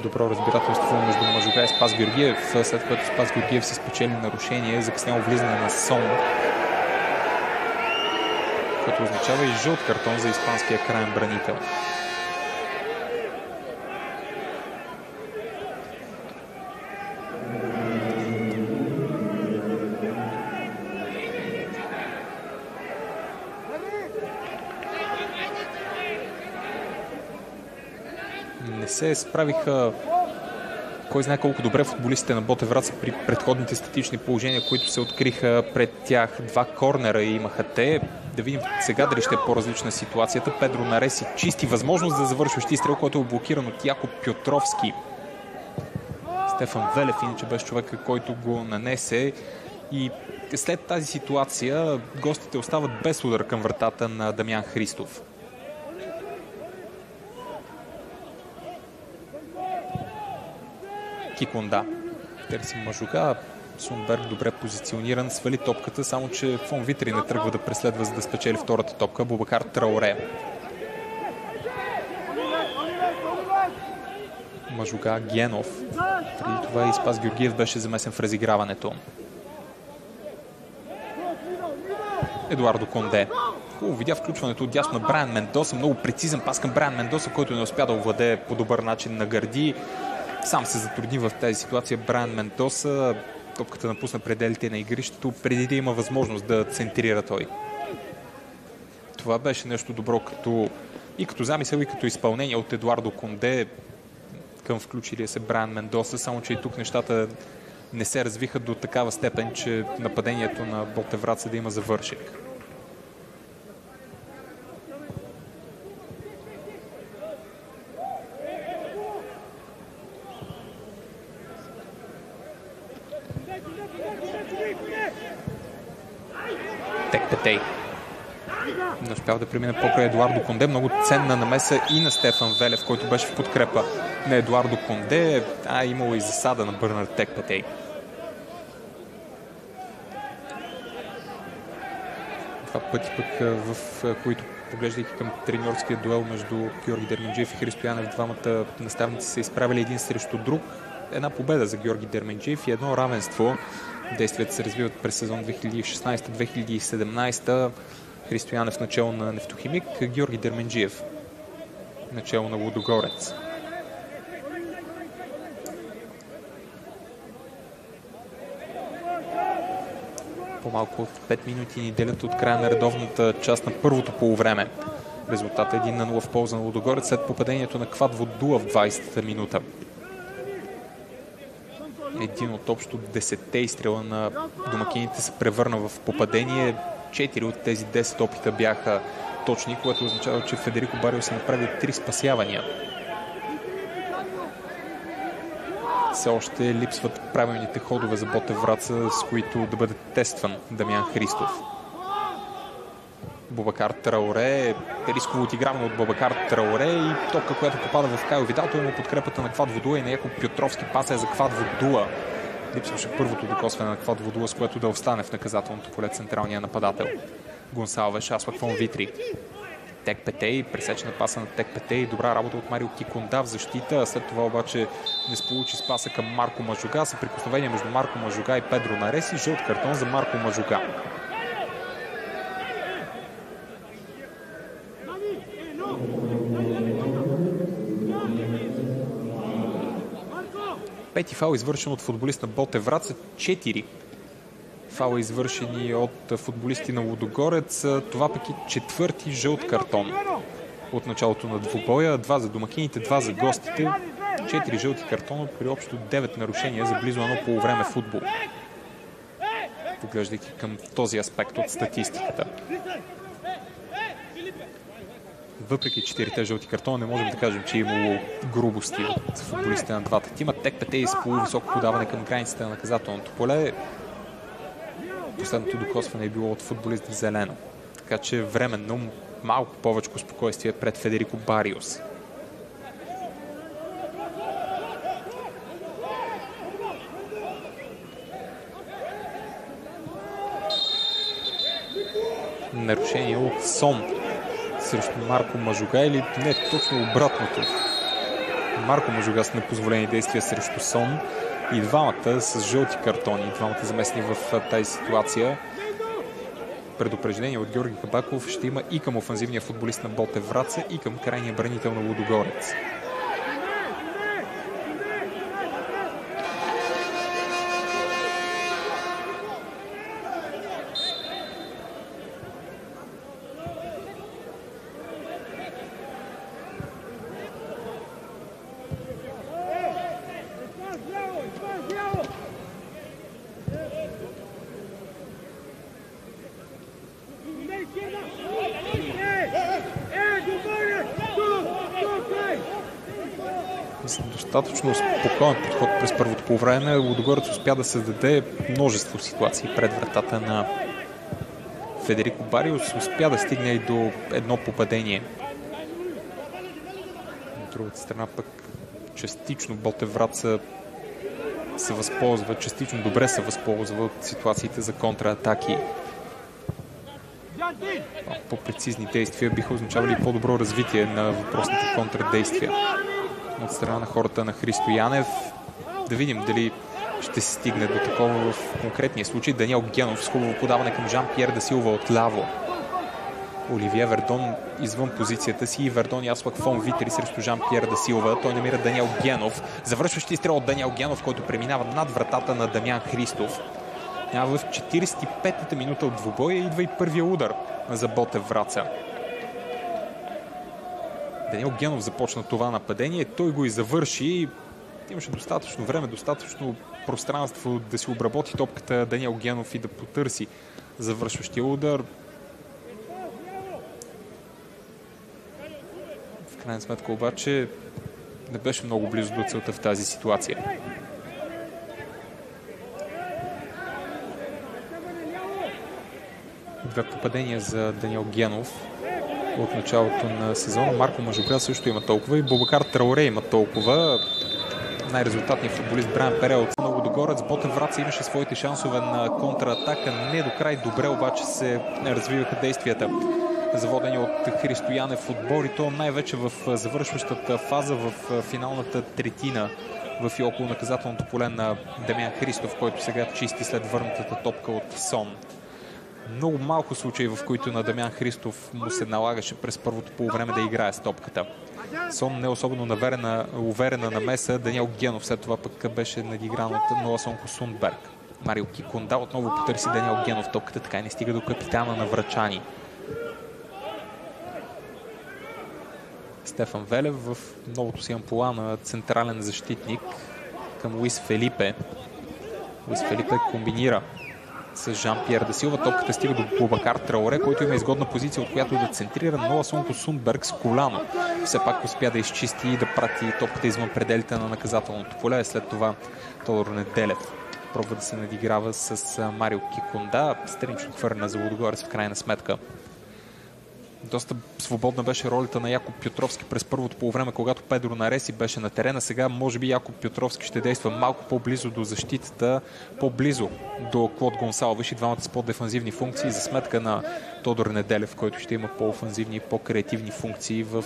Добро разбирателство между Мажуга и Спас Георгиев, след което Спас Георгиев се спечели нарушение, закъсняло влизане на Сон, което означава и жълт картон за испанския краен бранител. Не се справиха кой знае колко добре футболистите на Ботев Враца при предходните статични положения, които се откриха пред тях. Два корнера имаха те. Да видим сега дали ще е по-различна ситуацията. Педро Нереси чисти възможност за завършващи изстрел, който е блокиран от Якоб Петровски. Стефан Велев иначе беше човека, който го нанесе. И след тази ситуация гостите остават без удар към вратата на Дамян Христов. Кикунда търси Мажуга. Сундберг добре позициониран, свали топката, само че фон Витри не тръгва да преследва, за да спечели втората топка. Бубакар Траоре. Мажуга, Генов. Преди това и Спас Георгиев беше замесен в разиграването. Едуардо Конде. Хубаво видя включването от дясно на Брайан Мендоса. Много прецизен пас към Брайан Мендоса, който не успя да овладее по добър начин на гърди. Сам се затрудни в тази ситуация Брайан Мендоса. Топката напусна пределите на игрището, преди да има възможност да центрира той. Това беше нещо добро като и като замисъл, и като изпълнение от Едуардо Конде към включилия се Брайан Мендоса, само че и тук нещата не се развиха до такава степен, че нападението на Ботевраца да има завършек. Текпетей не успява да премине покрай Едуардо Конде. Много ценна намеса и на Стефан Велев, който беше в подкрепа на Едуардо Конде. Имало и засада на Бърнар Текпетей. Два пъти пък, в които, поглеждайки към треньорския дуел между Георги Дерменджиев и Христо Янев, двамата наставници са изправили един срещу друг. Една победа за Георги Дерменджиев и едно равенство. Действията се развиват през сезон 2016-2017. Христо Янев начало на Нефтохимик, Георги Дерменджиев начало на Лудогорец. По-малко от 5 минути ни делят от края на редовната част на първото полувреме. Резултат 1-0 в полза на Лудогорец след попадението на Квад Водула в 20-та минута. Един от общо 10 изстрела на домакините се превърна в попадение. 4 от тези 10 опита бяха точни, което означава, че Федерико Бариос се направи 3 спасявания. Все още липсват правилните ходове за Ботевраца, с които да бъде тестван Дамян Христов. Бубакар Траоре, рисково отиграване от Бубакар Траоре и топка, която попада в Кайо Видал. Той има подкрепата на Квад Водула и на Якоб Пьотровски. Паса е за Квад Водула. Липсваше първото докосване на Квад Водула, с което да остане в наказателното поле централния нападател. Гонсалвеш, Аслак фон Витри. Текпетей, пресечена паса на Текпетей. Добра работа от Марио Киконда в защита. След това обаче не сполучи спаса към Марко Мажуга. Съприкосновение между Марко Мажуга и Педро Нареси. Жълт картон за Марко Мажуга. Пети фаул извършен от футболист на Ботевраца. 4 фаула извършени от футболисти на Лудогорец. Това пък е четвърти жълт картон от началото на двубоя. 2 за домакините, 2 за гостите. 4 жълти картона при общо 9 нарушения за близо едно полувреме футбол. Поглеждайки към този аспект от статистиката. Въпреки 4-те жълти картона, не можем да кажем, че е имало грубости от футболистите на двата тима. Текпетей с полувисоко подаване към границата на наказателното поле. Последното докосване е било от футболист в зелено. Така че временно малко повече спокойствие пред Федерико Бариос. Нарушение от Сон срещу Марко Мажуга, или не точно обратното. Марко Мажуга с непозволени действия срещу Сон и двамата с жълти картони. Двамата замесени в тази ситуация. Предупреждение от Георги Кабаков ще има и към офанзивния футболист на Ботевраца, и към крайния бранител на Лудогорец. Достатъчно спокоен подход през първото полувреме. Лудогорец успя да създаде множество ситуации пред вратата на Федерико Бариос. Успя да стигне и до едно попадение. От другата страна пък частично Ботевраца се възползва, частично добре се възползва от ситуациите за контратаки. По-прецизни действия биха означавали по-добро развитие на въпросните контрадействия от страна на хората на Христо Янев. Да видим дали ще се стигне до такова в конкретния случай. Даниел Генов с хубаво подаване към Жан-Пьер да Силва от ляво. Оливие Вердон извън позицията си и Вердон и Аслак фон Витри срещу Жан-Пьер да Силва. Той намира Даниел Генов. Завършващи изстрел от Даниел Генов, който преминава над вратата на Дамян Христов. В 45-та минута от двубоя идва и първия удар за Ботевраца. Даниел Генов започна това нападение, той го и завърши. Имаше достатъчно време, достатъчно пространство да си обработи топката Даниел Генов и да потърси завършващия удар. В крайна сметка обаче не беше много близо до целта в тази ситуация. Две попадения за Даниел Генов от началото на сезона. Марко Мажобря също има толкова и Бубакар Траоре има толкова. Най-резултатният футболист Брайан Перел от Лудогорец. Ботев Враца имаше своите шансове на контратака. Не до край добре обаче се развиваха действията, заводени от Христо Янев отбор, и то най-вече в завършващата фаза, в финалната третина в и около наказателното поле на Дамян Христов, който сега чисти след върнатата топка от Сон. Много малко случаи, в които на Дамян Христов му се налагаше през първото полувреме да играе с топката. Сон не особено уверена намеса. Даниел Генов след това пък беше надигран от Ноасонко Сундберг. Марио Киконда отново потърси Даниел Генов. Топката така и не стига до капитана на Врачани. Стефан Велев в новото си ампула на централен защитник към Луис Фелипе. Луис Фелипе комбинира с Жан-Пьер да Силва. Топката стига до Бубакар Траоре, който има изгодна позиция, от която да центрира, но Асонко Сундберг с коляно все пак успя да изчисти и да прати топката извън пределите на наказателното поле. След това Тодор Неделев пробва да се надиграва с Марио Киконда. Странично хвърляне за Лудогорец в крайна сметка. Доста свободна беше ролята на Якоб Петровски през първото полувреме, когато Педро Нареси беше на терена. Сега може би Якоб Петровски ще действа малко по-близо до защитата, по-близо до Клод Гонсалвеш и двамата с по-дефанзивни функции, за сметка на Тодор Неделев, който ще има по-офанзивни и по-креативни функции в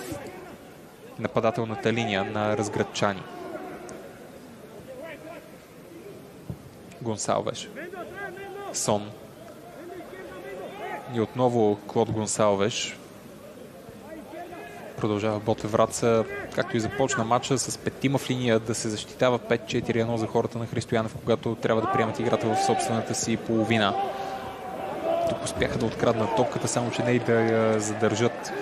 нападателната линия на разградчани. Гонсалвеш. Сон. И отново Клод Гонсалвеш. Продължава Ботев Враца, както и започна матча, с петима в линия да се защитава 5-4-1 за хората на Христо Янев, когато трябва да приемат играта в собствената си половина. Тук успяха да откраднат топката, само че не и да я задържат.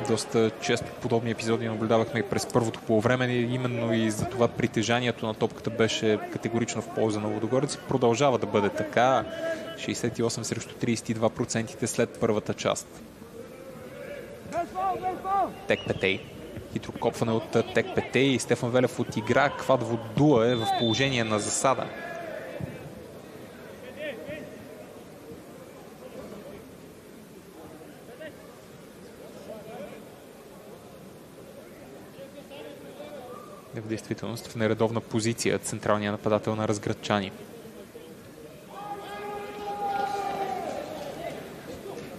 Доста често подобни епизоди наблюдавахме и през първото полувреме. Именно и за това притежанието на топката беше категорично в полза на Лудогорец. Продължава да бъде така. 68 срещу 32% след първата част. Тек Петей. Хитро копване от Тек Петей и Стефан Велев от игра. Квад Водуа е в положение на засада. В действителност в нередовна позиция централния нападател на разградчани.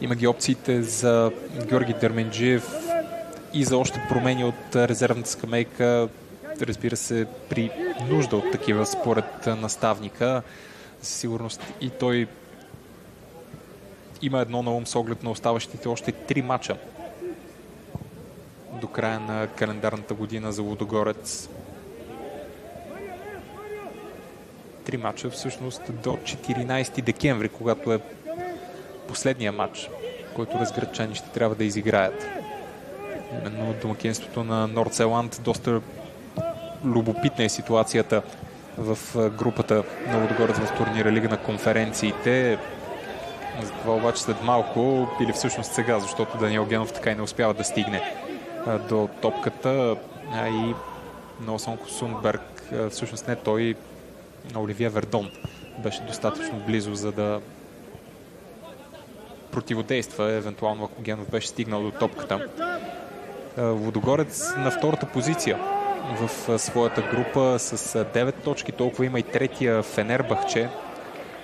Има ги опциите за Георги Дерменджиев и за още промени от резервната скамейка. Разбира се, при нужда от такива според наставника. Със сигурност и той има едно на ум с оглед на оставащите още 3 мача до края на календарната година за Лудогорец. 3 мача всъщност до 14 декември, когато е последния матч, който разградчани ще трябва да изиграят. Именно домакинството на Нордселанд. Доста любопитна е ситуацията в групата на Лудогорец в турнира Лига на конференциите. За това обаче след малко, или всъщност сега, защото Даниел Генов така и не успява да стигне до топката, и Ноасонко Сундберг, всъщност не той, на Оливия Вердон беше достатъчно близо, за да противодейства, евентуално ако Генов беше стигнал до топката. Лудогорец на втората позиция в своята група с 9 точки, толкова има и третия Фенербахче,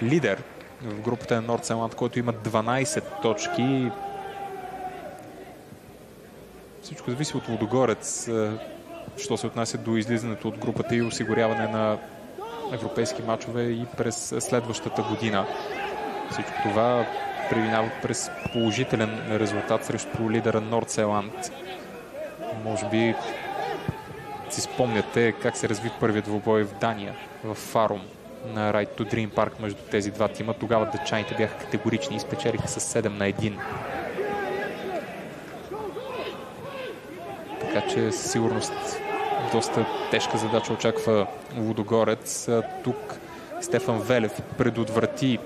лидер в групата на Нордселанд, който има 12 точки. Всичко зависи от Лудогорец, що се отнася до излизането от групата и осигуряване на европейски мачове и през следващата година. Всичко това преминава през положителен резултат срещу лидера Нордселанд. Може би си спомняте как се разви първият двубой в Дания, в Фарум, на Right to Dream Park между тези два тима. Тогава датчаните бяха категорични и спечелиха с 7-1. Така че със сигурност доста тежка задача очаква Лудогорец. Тук Стефан Велев предотврати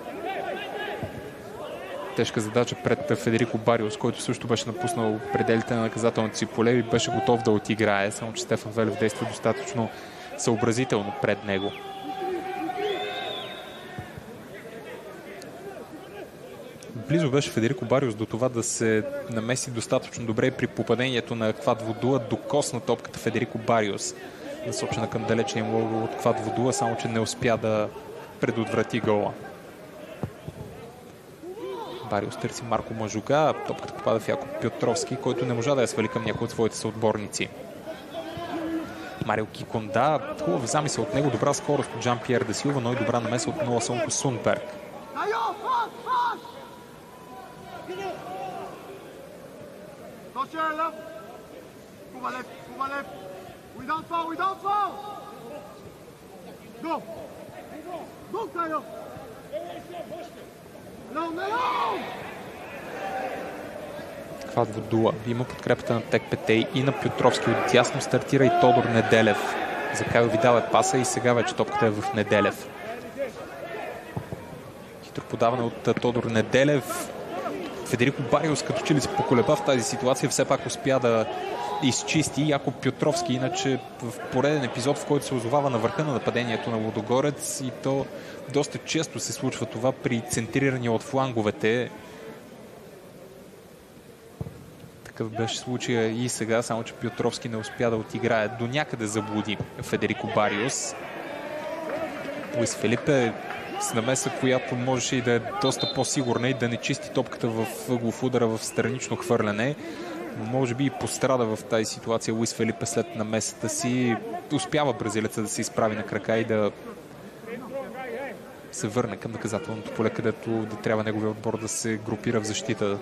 тежка задача пред Федерико Бариос, който също беше напуснал пределите на наказателното си поле и беше готов да отиграе, само че Стефан Велев действа достатъчно съобразително пред него. Близо беше Федерико Бариос до това да се намеси достатъчно добре при попадението на Квадводуа, докосна топката Федерико Бариос, насочена към далечния му от Квадводуа, само че не успя да предотврати гола. Бариос търси Марко Мажуга, топката попада в Якоб Пьотровски, който не можа да я свали към някои от своите съотборници. Марио Киконда, хубави замисъл от него, добра скорост от Жан-Пьер де Силва, но и добра намеса от Ноа Сонко Сундберг. Квадводуа има подкрепата на Тек Петей и на Пьотровски. Отдясно стартира и Тодор Неделев. За Кайо Видал е паса и сега вече топката е в Неделев. Хитро подаване от Тодор Неделев. Федерико Бариос като че ли се поколеба в тази ситуация, все пак успя да изчисти Якоб Пьотровски, иначе в пореден епизод, в който се озовава на върха на нападението на Лудогорец, и то доста често се случва това при центриране от фланговете. Такъв беше случая и сега, само че Пьотровски не успя да отиграе. До някъде заблуди Федерико Бариос. Луис Фелипе с намеса, която можеше и да е доста по-сигурна и да не чисти топката в ъглов удара в странично хвърляне. Може би и пострада в тази ситуация Луис Фелипе след намесата си. Успява бразилеца да се изправи на крака и да се върне към наказателното поле, където да трябва неговия отбор да се групира в защита.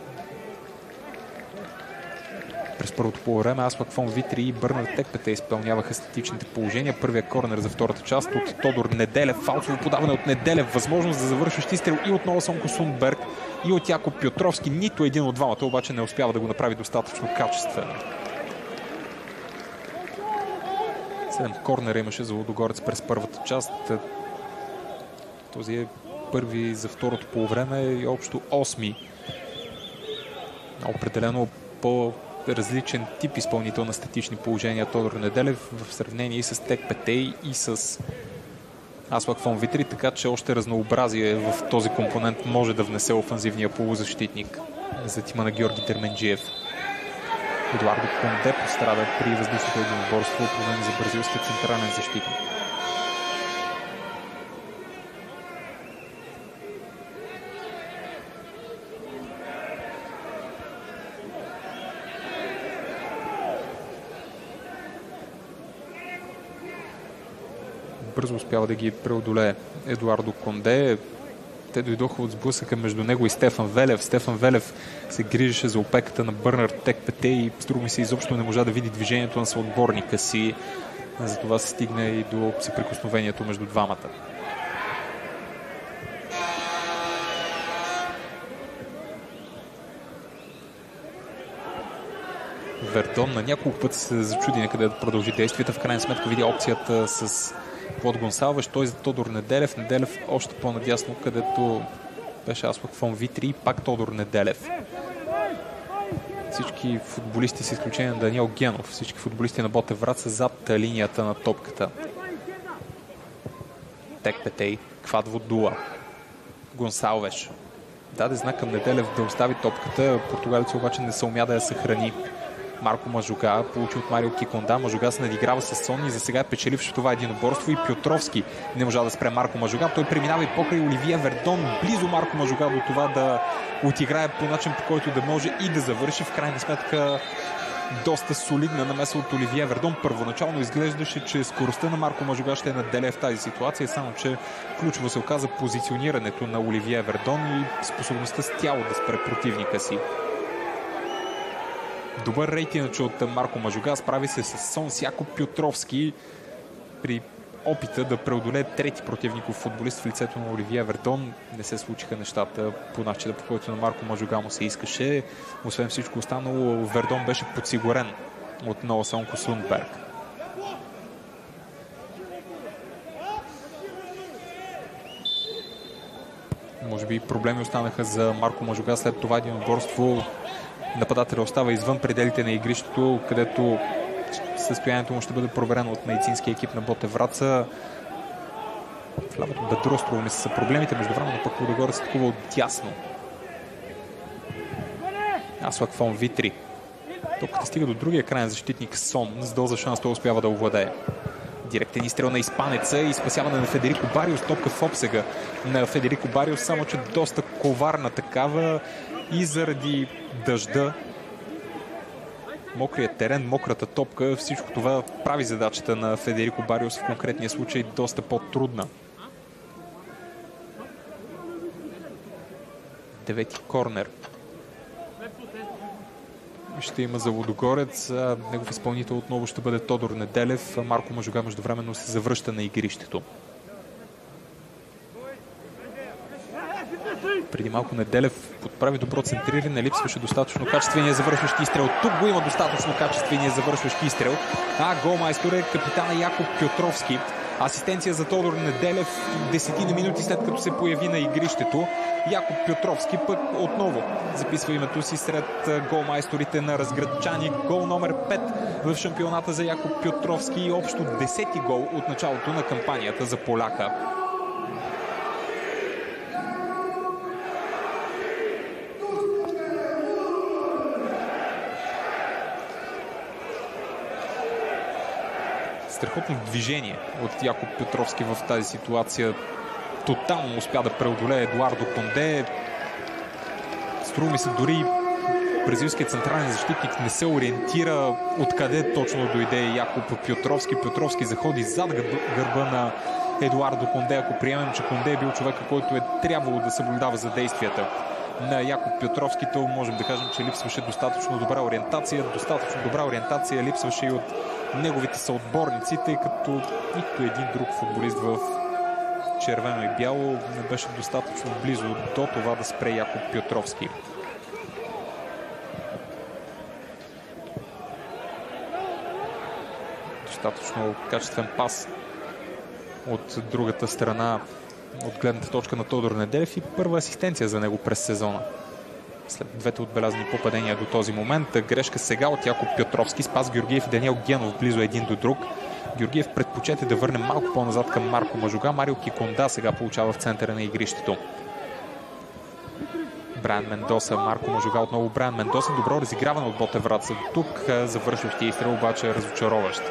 През първото полувреме Аспак фон Витри и Бърнар Текпете изпълняваха статичните положения. Първият корнер за втората част от Тодор Неделев. Фалсово подаване от Неделев. Възможност за завършващ изстрел и от Ноа Сонко Сундберг и от Якоб Пьотровски. Нито един от двамата обаче не успява да го направи достатъчно качествено. 7 корнера имаше за Лудогорец през първата част. Този е първи за второто полувреме и общо 8. Определено по-различен тип изпълнител на статични положения Тодор Неделев в сравнение и с Тек Петей и с Аспак фон Витри, така че още разнообразие в този компонент може да внесе офанзивния полузащитник за тима на Георги Дерменджиев. Едуардо Конде пострада при въздушното единоборство, проведено за бразилския централен защитник. Бързо успява да ги преодолее Едуардо Конде. Те дойдоха от сблъсъка между него и Стефан Велев. Стефан Велев се грижеше за опеката на Бърнар Тек Пете и струва ми се изобщо не можа да види движението на съотборника си. Затова се стигне и до съприкосновението между двамата. Вердон на няколко пъти се зачуди някъде да продължи действията. В крайна сметка видя опцията с Клод Гонсалвеш, той за Тодор Неделев. Неделев още по-надясно, където беше Аспак фон Витри и пак Тодор Неделев. Всички футболисти, с изключение на Даниел Генов, всички футболисти на Ботев Врат са зад линията на топката. Тек Петей, Квадводуа, Гонсалвеш даде знак към Неделев да остави топката. Португалец обаче не се умя да я съхрани. Марко Мажуга получи от Марио Киконда. Мажуга се надиграва с Сони и за сега е печеливш в това единоборство и Пьотровски не можа да спре Марко Мажуга. Той преминава и покрай Оливие Вердон. Близо Марко Мажуга до това да отиграе по начин, по който да може и да завърши. В крайна сметка доста солидна намеса от Оливие Вердон. Първоначално изглеждаше, че скоростта на Марко Мажуга ще наделя в тази ситуация, само че ключово се оказа позиционирането на Оливие Вердон и способността с тяло да спре противника си. Добър рейтинг от Марко Мажуга, справи се с Сонс Якоб Пьотровски при опита да преодолее трети противников футболист в лицето на Оливие Вердон. Не се случиха нещата по начина, по който на Марко Мажуга му се искаше. Освен всичко останало, Вердон беше подсигурен от Ноа Сонко Сундберг. Може би проблеми останаха за Марко Мажуга след това единоборство. Нападателя остава извън пределите на игрището, където състоянието му ще бъде проверено от медицинския екип на Ботев Враца. В лявото бедро, струва ми са проблемите. Междувременно пък Лудогорец атакува от дясно. Аслак фон Витри. Топката стига до другия крайен защитник Сон. С доза шанс той успява да овладее. Директен изстрел на испанеца и спасяване на Федерико Бариос. Топка в обсега на Федерико Бариос, само че доста коварна такава и заради дъжда, мокрият терен, мократа топка, всичко това прави задачата на Федерико Бариос в конкретния случай доста по-трудна. Девети корнер ще има за Лудогорец. Негов изпълнител отново ще бъде Тодор Неделев. Марко Мажуга междувременно се завръща на игрището. Преди малко Неделев подправи добро центриране, липсваше достатъчно качествения завършващ изстрел. Тук го има достатъчно качествения завършващ изстрел. Голмайстор е капитана Якоб Пьотровски. Асистенция за Тодор Неделев 10 минути след като се появи на игрището. Якоб Пьотровски пък отново записва името си сред голмайсторите на разградчани. Гол номер 5 в шампионата за Якоб Пьотровски и общо 10-ти гол от началото на кампанията за поляка. Страхотно движение от Якоб Пьотровски в тази ситуация. Тотално успя да преодолее Едуардо Конде. Струва ми се, дори бразилският централен защитник не се ориентира откъде точно дойде Якоб Пьотровски. Пьотровски заходи зад гърба на Едуардо Конде. Ако приемем, че Конде е бил човека, който е трябвало да съблюдава за действията на Якоб Пьотровски, то можем да кажем, че липсваше достатъчно добра ориентация. Достатъчно добра ориентация липсваше и от неговите съотборници, тъй като нито един друг футболист в червено и бяло не беше достатъчно близо до това да спре Якоб Пьотровски. Достатъчно качествен пас от другата страна, от гледната точка на Тодор Неделев, и първа асистенция за него през сезона. След двете отбелязани попадения до този момент, грешка сега от Якоб Пьотровски. Спас Георгиев и Даниел Генов близо един до друг. Георгиев предпочете да върне малко по-назад към Марко Мажуга. Марио Киконда сега получава в центъра на игрището. Брайан Мендоса, Марко Мажуга, отново Брайан Мендоса. Добро разиграване от Ботев Враца. Тук завършващия изстрел обаче е разочароващ.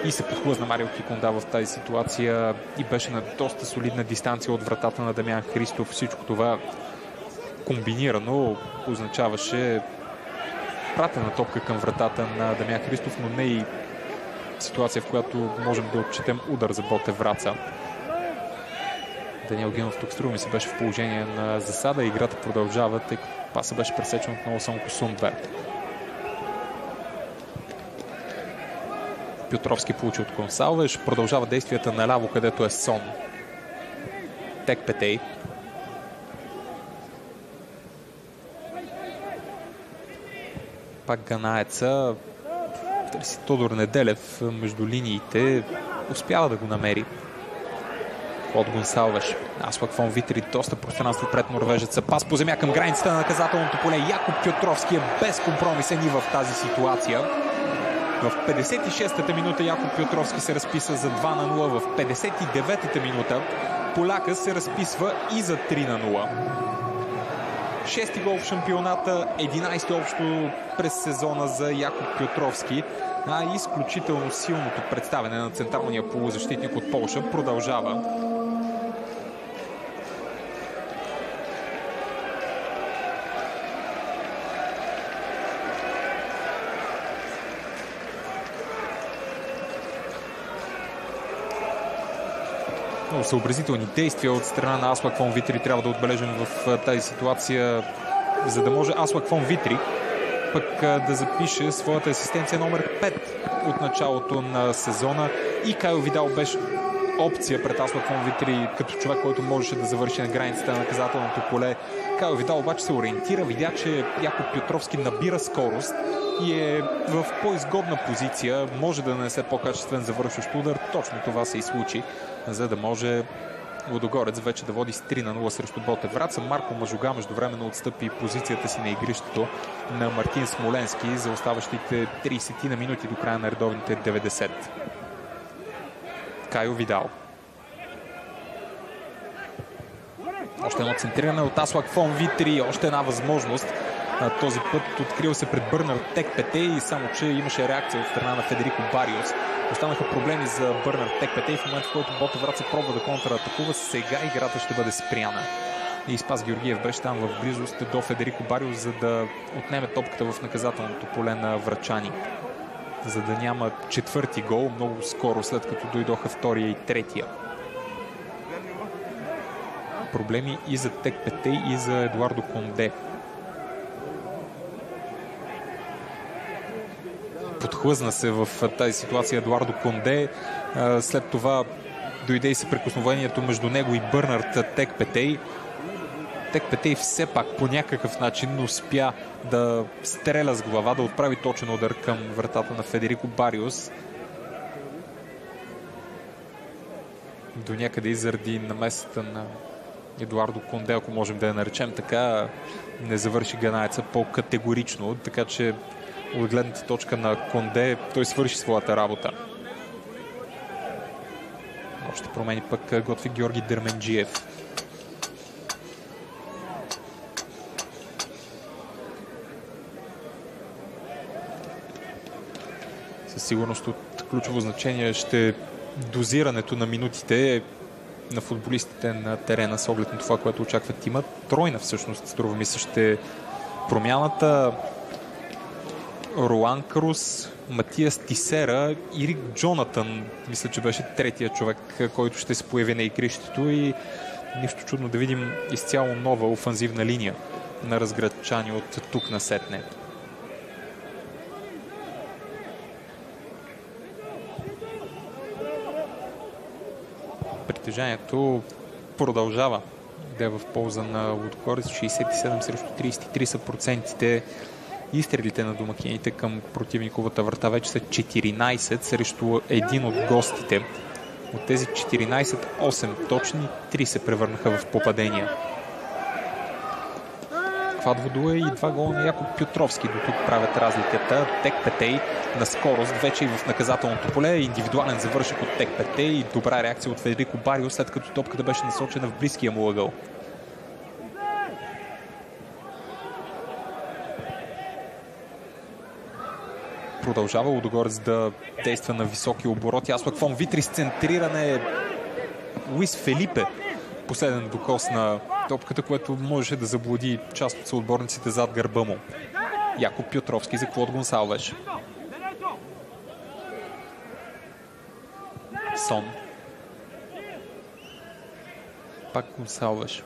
И се подхлъзна Марио Киконда в тази ситуация и беше на доста солидна дистанция от вратата на Дамян Христов. Всичко това комбинирано означаваше пратена топка към вратата на Дамян Христов, но не и ситуация, в която можем да отчетем удар за Ботев Враца. Даниел Генов тук, струва ми се, беше в положение на засада. Играта продължава, тъй като паса беше пресечен от Ноа Сонко Сундберг. Пьотровски получи от Консалвеш. Продължава действията наляво, където е Сон. Тек Петей. Пак ганаеца. Търси Тодор Неделев между линиите. Успява да го намери. От Гонсалвеш. Аслак фон Витри, доста пространство пред норвежеца. Пас по земя към границата на наказателното поле. Якоб Пьотровски е безкомпромисен и в тази ситуация. В 56-та минута Якоб Пьотровски се разписа за 2-0. В 59-та минута поляка се разписва и за 3-0. 6-ти гол в шампионата, 11-ти общо през сезона за Якоб Пьотровски. Изключително силното представяне на централния полузащитник от Полша продължава. Много съобразителни действия от страна на Аслак фон Витри трябва да отбележим в тази ситуация, за да може Аслак фон Витри пък да запише своята асистенция номер 5 от началото на сезона. И Кайо Видал беше опция пред Аслак фон Витри като човек, който можеше да завърши на границата на наказателното поле. Кайл Видал обаче се ориентира, видя, че Якоб Петровски набира скорост и е в по-изгодна позиция, може да нанесе по-качествен завършващ удар. Точно това се и случи, за да може Лудогорец вече да води с 3-0 срещу Ботев Враца. Марко Мажуга междувременно отстъпи позицията си на игрището на Мартин Смоленски за оставащите 30 на минути до края на редовните 90. Кайо Видал. Още едно центриране от Аслак фон Витри. Още една възможност. Този път открил се пред Бърнард Текпетей, само че имаше реакция от страна на Федерико Бариос. Останаха проблеми за Бърнард Текпетей в момента, в който Ботев Враца пробва да контратакува. Сега играта ще бъде спряна. И Спас Георгиев беше там в близост до Федерико Бариос, за да отнеме топката в наказателното поле на врачани. За да няма четвърти гол много скоро, след като дойдоха втория и третия. Проблеми и за Текпетей, и за Едуардо Конде. Подхлъзна се в тази ситуация Едуардо Конде. След това дойде и съприкосновението между него и Бърнард Текпетей. Текпетей все пак по някакъв начин успя да стреля с глава, да отправи точен удар към вратата на Федерико Бариос. До някъде и заради намесата на Едуардо Конде, ако можем да я наречем така, не завърши ганаеца по-категорично, така че от гледната точка на Конде той свърши своята работа. Още промени пък готви Георги Дерменджиев. Със сигурност от ключово значение ще дозирането на минутите на футболистите на терена с оглед на това, което очаква тима. Тройна всъщност, струва ми се, ще промяната. Руан Крус, Матиас Тисера и Рик Джонатан. Мисля, че беше третия човек, който ще се появи на игрището и нищо чудно да видим изцяло нова офанзивна линия на разградчани от тук насетне. Притежанието продължава да е в полза на Лудогорец. 67 срещу 33 са процентите. Изстрелите на домакините към противниковата врата вече са 14 срещу един от гостите. От тези 14, 8 точни, 3 се превърнаха в попадения. Квадводуе и 2 гола на Якоб Петровски до тук правят разликата. Текпетей на скорост вече и в наказателното поле. Индивидуален завършък от Текпетей и добра реакция от Федерико Барио, след като топката беше насочена в близкия му ъгъл. Продължава Лудогорец да действа на високи обороти. Аслак фон Витри с центриране. Луис Фелипе последен докос на топката, което можеше да заблуди част от съотборниците зад гърба му. Якоб Петровски за Клод Гонсалвеш. Сон. Пак Гонсалвеш.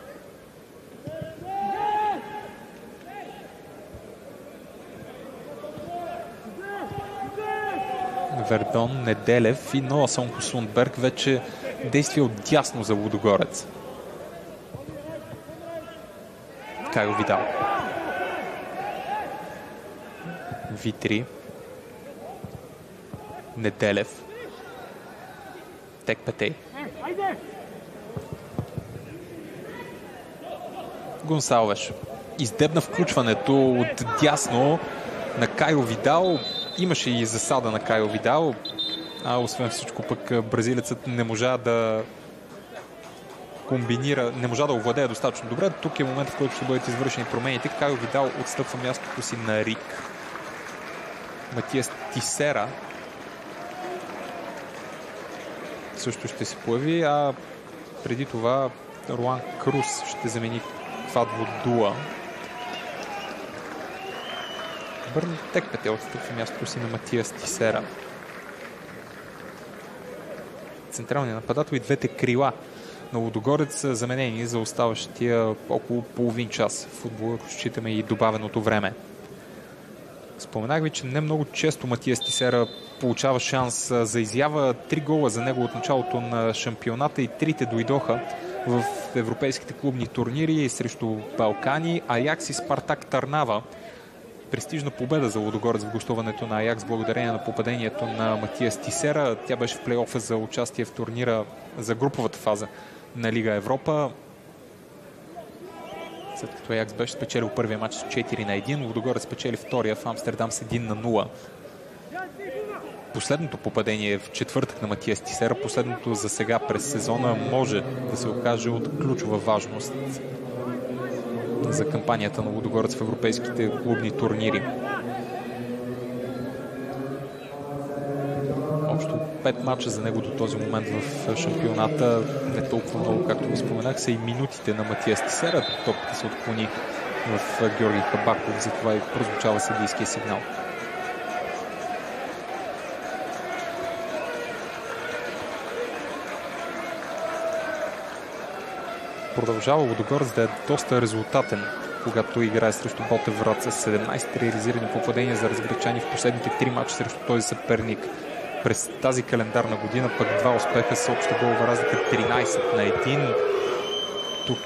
Вердон, Неделев и Ноасон Косундберг. Вече действие от дясно за Лудогорец. Кайо Видал. Витри. Неделев. Текпетей. Гонсалвеш. Издебна включването от дясно на Кайо Видал. Имаше и засада на Кайо Видал. Освен всичко пък бразилецът не можа да комбинира, не можа да овладее достатъчно добре. Тук е момент, в който ще бъдат извършени промените. Кайо Видал отстъпва мястото си на Рик. Матиас Тисера също ще се появи, а преди това Руан Крус ще замени Квадводуа. Бърнард Текпетей отстъпва мястото си на Матиас Тисера. Централният нападател и двете крила на Лудогорец са заменени за оставащия около половин час в футбола, ако считаме и добавеното време. Споменах ви, че не много често Матиас Тисера получава шанс за изява. 3 гола за него от началото на шампионата и 3 дойдоха в европейските клубни турнири срещу Балкани, Аякс и Спартак Търнава. Престижна победа за Лудогорец в гостуването на Аякс благодарение на попадението на Матиас Тисера. Тя беше в плейофа за участие в турнира за груповата фаза на Лига Европа. След като Аякс беше спечелил първия матч с 4-1, Лудогорец спечели втория в Амстердам с 1-0. Последното попадение в четвъртък на Матиас Тисера, последното за сега през сезона, може да се окаже от ключова важност за кампанията на Лудогорец в европейските клубни турнири. Общо 5 мача за него до този момент в шампионата. Не толкова много, както го споменах, са и минутите на Матиас Тисера. Топката се отклони в Георги Кабаков, затова и прозвучава съдийския сигнал. Продължава Лудогорец да е доста резултатен, когато играе срещу Ботевград с 17 реализирани попадения за разграчани в последните 3 мача срещу този съперник. През тази календарна година пък 2 успеха с обща голова разлика 13-1. Тук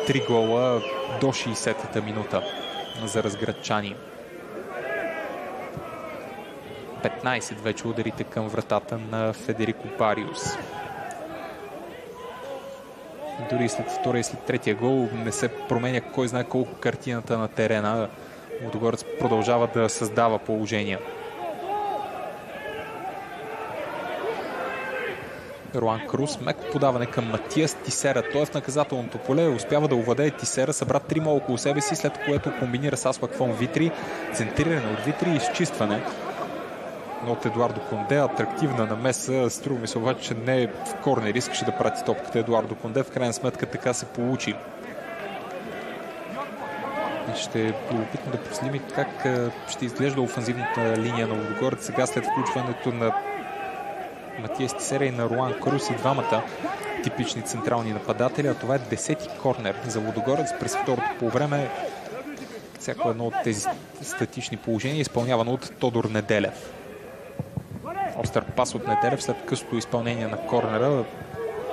3 гола до 60-та минута за разграчани. 15 вече ударите към вратата на Федерико Бариус. Дори след втория и след третия гол не се променя кой знае колко картината на терена. Лудогорец продължава да създава положения. Руан Крус, меко подаване към Матиас Тисера. Той е в наказателното поле, успява да овладее Тисера, събра 3 около себе си, след което комбинира с Аслак фон Витри, центриране от Витри и изчистване от Едуардо Конде. Атрактивна намеса, струва ми се обаче, че не е в корнер, искаше да прати топката Едуардо Конде. В крайна сметка така се получи. Ще е любопитно да проследим как ще изглежда офанзивната линия на Лудогорец сега след включването на Матиас Тисера и на Руан Крус, и двамата типични централни нападатели. А това е 10-ти корнер за Лудогорец през второто полувреме. Всяко едно от тези статични положения изпълнявано от Тодор Неделев. Остър пас от Неделев след късото изпълнение на корнера.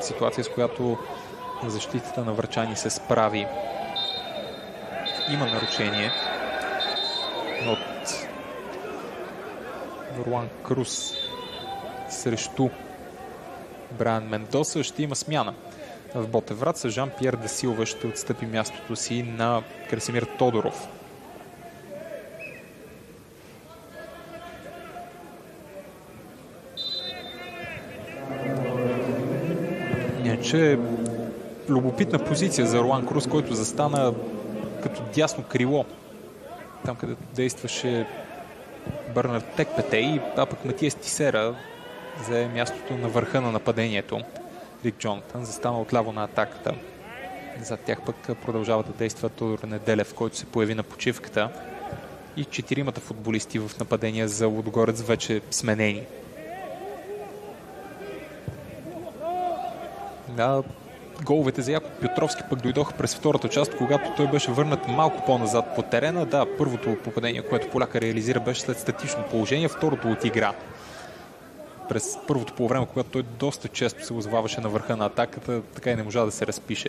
Ситуация, с която защитата на врачани се справи. Има нарушение от Руан Крус срещу Брайан Мендоса. Ще има смяна в Ботевград. Жан-Пьер де Силва ще отстъпи мястото си на Красимир Тодоров. Иначе любопитна позиция за Руан Крус, който застана като дясно крило. Там, където действаше Бърнард Текпетей, а пък Матиас Тисера взе мястото на върха на нападението. Рик Джонатан застана отляво на атаката. Зад тях пък продължава да действа Тодор Неделев, който се появи на почивката. И 4-мата футболисти в нападение за Лудогорец вече сменени. Да, головете за Якоб Петровски пък дойдоха през втората част, когато той беше върнат малко по-назад по терена. Да, първото попадение, което поляка реализира, беше след статично положение, второто от игра. През първото полувреме, когато той доста често се озваваше на върха на атаката, така и не можа да се разпише.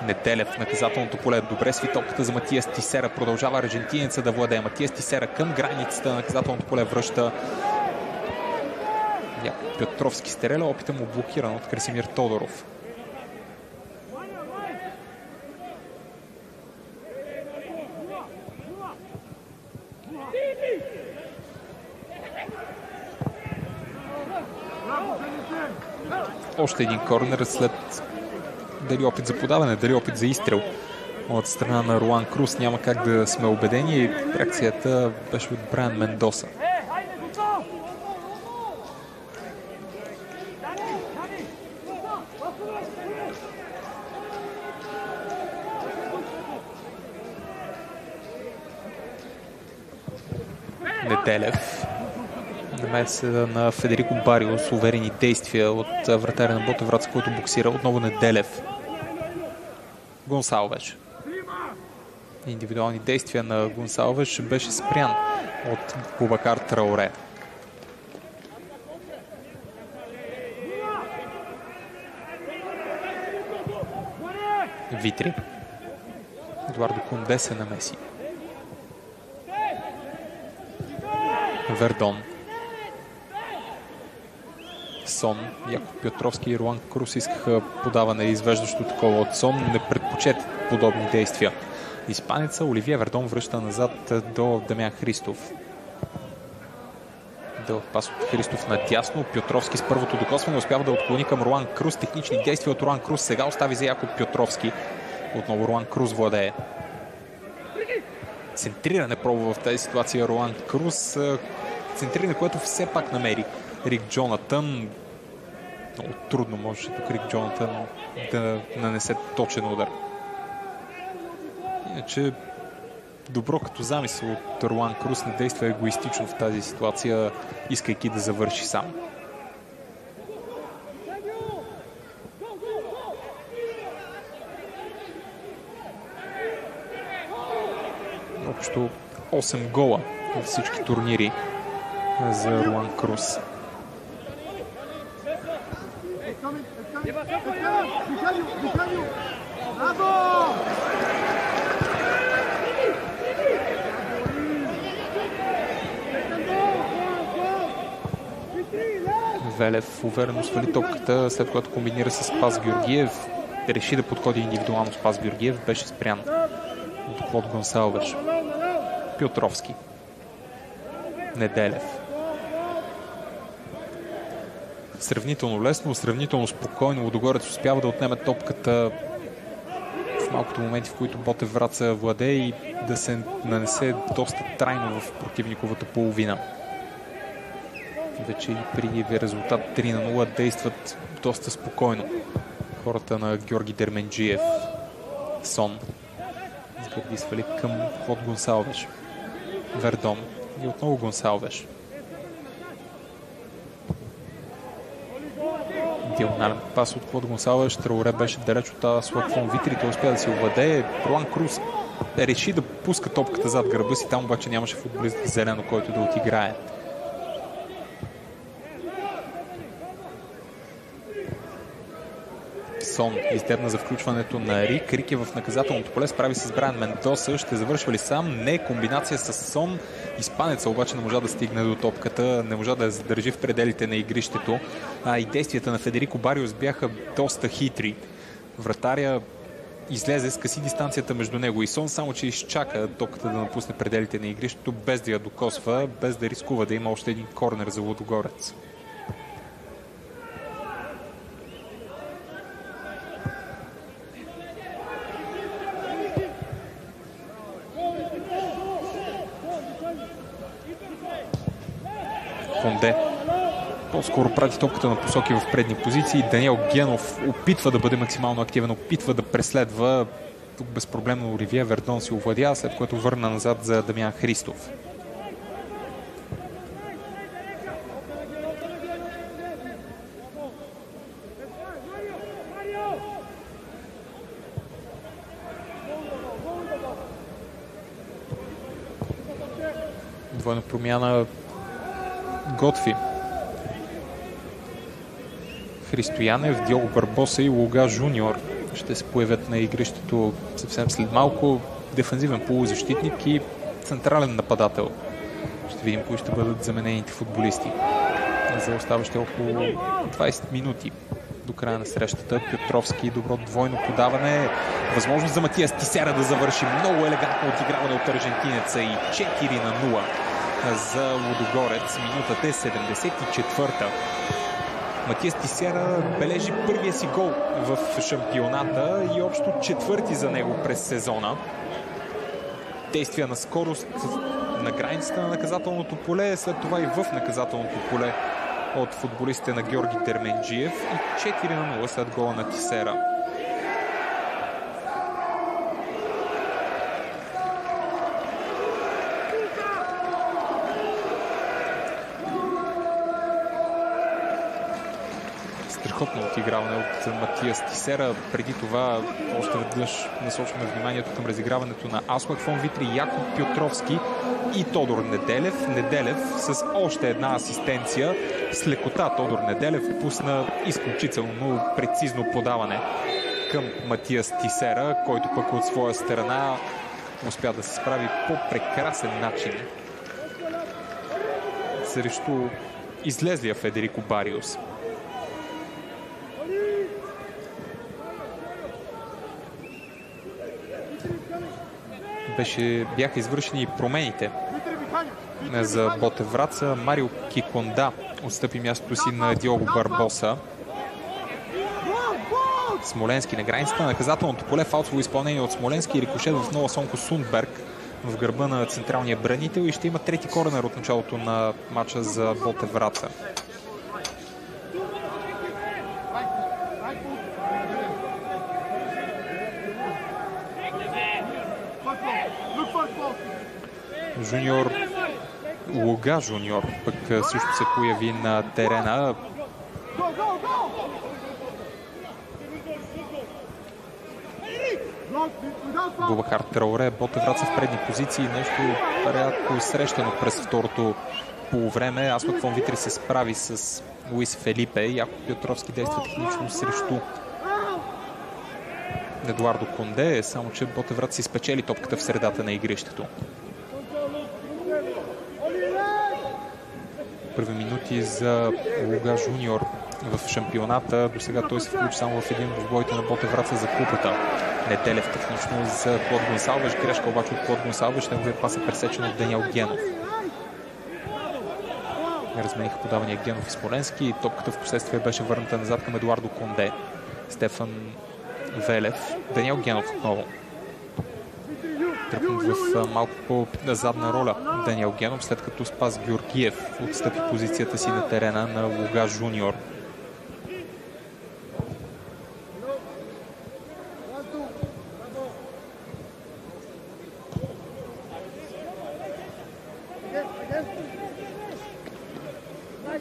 Неделев в наказателното поле. Добре сви топката за Матиас Тисера. Продължава аржентинеца да владее. Матиас Тисера към границата на наказателното поле връща. Петровски стереля. Опита му блокиран от Красимир Тодоров. Още един корнер след дали опит за подаване, дали опит за изстрел от страна на Руан Крус. Няма как да сме убедени. Реакцията беше от Брайан Мендоса. Неделев. Намеса на Федерико Бариус, уверени действия от вратаря на Ботевград, който боксира. Отново Неделев. Гонсалвеш. Индивидуални действия на Гонсалвеш беше спрян от Бубакар Траоре. Витри. Едуардо Кунде се намеси. Вердон. Сон. Яков Петровски и Руан Крус искаха подаване и извеждащо такова от Сон. Не предпочет подобни действия. Испанеца Оливие Вердон връща назад до Дамян Христов. Дълъг пас от Христов надясно. Петровски с първото докосване успява да отклони към Руан Крус. Технични действия от Руан Крус. Сега остави за Яков Петровски. Отново Руан Крус владее. Центриране пробва в тази ситуация Руан Крус. Центриране, което все пак намери Рик Джонатън. Много трудно можеше тук Рик Джонатън да нанесе точен удар. Иначе добро като замисъл от Руан Крус не действа егоистично в тази ситуация, искайки да завърши сам. Общо 8 гола във всички турнири за Руан Крус. Велев уверено свали топката, след което комбинира с Спас Георгиев. Реши да подходи индивидуално Спас Георгиев. Беше спрян от Клод Гонсалвеш. Петровски. Неделев. Сравнително лесно, сравнително спокойно Лудогорец успява да отнеме топката в малкото моменти, в които Ботев Враца владее и да се нанесе доста трайно в противниковата половина. Вече и при резултат 3-0 действат доста спокойно хората на Георги Дерменджиев. Сон. Изгърди свали към Клод Гонсалвеш. Вердон. И отново Гонсалвеш. Диагонален пас от Клод Гонсалвеш. Трауре беше далеч от Аслакфон Витри. Той успя да се овладее. Руан Крус реши да пуска топката зад гърба си. Там обаче нямаше футболист зелено, който да отиграе. Сон издебна за включването на Рик. Рик е в наказателното поле. Справи се с Брайан Мендоса. Ще завършва ли сам? Не. Комбинация с Сон. Испанеца обаче не можа да стигне до топката. Не можа да я задържи в пределите на игрището. И действията на Федерико Бариос бяха доста хитри. Вратаря излезе, скъси дистанцията между него и Сон, само че изчака топката да напусне пределите на игрището, без да я докосва, без да рискува да има още един корнер за Лудогорец. Конде по-скоро прати топката на посоки в предни позиции. Даниел Генов опитва да бъде максимално активен, опитва да преследва. Тук безпроблемно Оливие Вердон си овладя, след което върна назад за Дамян Христов. Двойна промяна готви. Христо Янев, Диого Барбоса и Луга Жуниор ще се появят на игрището съвсем след малко. Дефанзивен полузащитник и централен нападател. Ще видим кои ще бъдат заменените футболисти за оставащи около 20 минути до края на срещата. Петровски, добро двойно подаване. Възможност за Матиас Тисера да завърши. Много елегантно отиграване от аржентинеца и 4-0 за Лудогорец. Минутата е 74-та. Матиас Тисера бележи първия си гол в шампионата и общо четвърти за него през сезона. Действия на скорост на границата на наказателното поле, след това и в наказателното поле от футболистите на Георги Дерменджиев и 4-0 след гола на Тисера. Страхотно отиграване от Матиас Тисера. Преди това още веднъж насочваме вниманието към разиграването на Аслакфон Витри, Яков Петровски и Тодор Неделев. Неделев с още една асистенция. С лекота Тодор Неделев пусна изключително прецизно подаване към Матиас Тисера, който пък от своя страна успя да се справи по прекрасен начин срещу излезлия Федерико Бариос. Бяха извършени промените за Ботев Враца. Марио Киконда отстъпи мястото си на Диого Барбоса. Смоленски на границата на наказателното поле. Фалцово изпълнение от Смоленски и рикошет в Нова Сонко Сундберг в гърба на централния бранител и ще има трети корнер от началото на матча за Ботев Враца. Луга Жуниор пък също се появи на терена. Бубакар Траоре, Ботев Враца в предни позиции. Нещо рядко срещано през второто полувреме. Асмак фон Витри се справи с Луис Фелипе. Якоб Петровски действа технично срещу Едуардо Конде, само че Ботев Враца си спечели топката в средата на игрището. Първи минути за Луга Жуниор в шампионата. До сега той се включи само в един от боите на Ботев Враца за купата. Неделев технично за Клод Гонсалвеш. Грешка обаче от Клод Гонсалвеш. Неговия пас е пресечен от Даниел Генов. Размениха подавания Генов и Смоленски. Топката в последствие беше върната назад към Едуардо Конде. Стефан Велев. Даниел Генов отново. Тръпнат в малко по-задна роля Даниел Генов, след като Спас Георгиев отстъпи позицията си на терена на Луга Жуниор.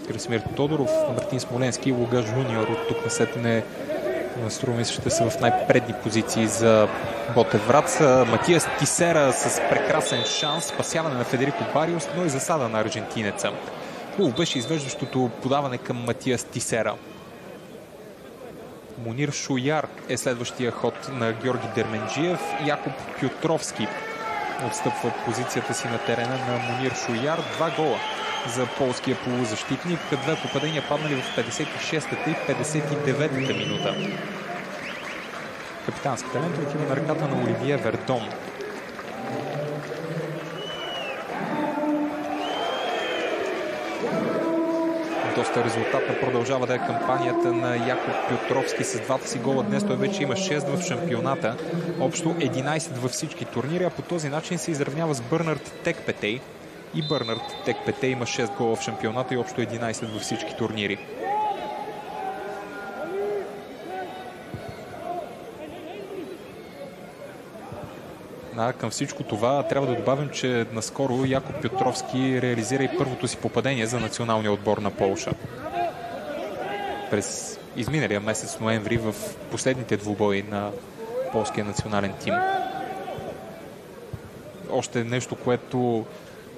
Красимир Тодоров, Мартин Смоленски и Луга Жуниор от тук насетне струва ми се, ще са в най-предни позиции за Ботев Враца. Матиас Тисера с прекрасен шанс, спасяване на Федерико Бариос, но и засада на аржентинеца. Хубаво беше извеждащото подаване към Матиас Тисера. Мунир Шуяр е следващия ход на Георги Дерменджиев. Якоб Пютровски отстъпва позицията си на терена на Мунир Шуяр. 2 гола за полския полузащитник. 2 попадения паднали в 56-та и 59-та минута. Капитанската лента отива на ръката на Оливие Вердон. Доста резултатна продължава да е кампанията на Якоб Пютровски с 2-та си гола днес. Той вече има 6 в шампионата. Общо 11 във всички турнири, а по този начин се изравнява с Бърнард Текпетей. И Бърнард Текпетей има 6 гола в шампионата и общо 11 във всички турнири. Към всичко това трябва да добавим, че наскоро Якоб Пютровски реализира и първото си попадение за националния отбор на Полша. През изминалия месец ноември в последните двубои на полския национален тим. Още нещо, което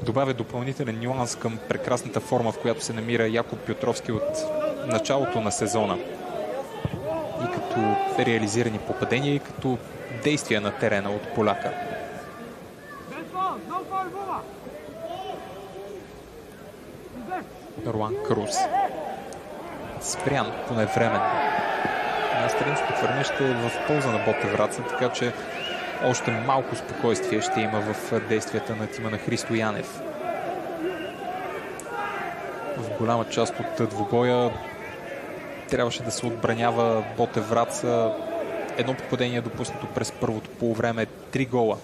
добавя допълнителен нюанс към прекрасната форма, в която се намира Якоб Пютровски от началото на сезона. И като реализирани попадения, и като действия на терена от поляка. Руан Крус. Спрян поне временно. Страничното твърне ще е в полза на Ботев Враца, така че още малко спокойствие ще има в действията на тима на Христо Янев. В голяма част от двубоя трябваше да се отбранява Ботев Враца. Едно попадение допуснато през първото полувреме, 3 гола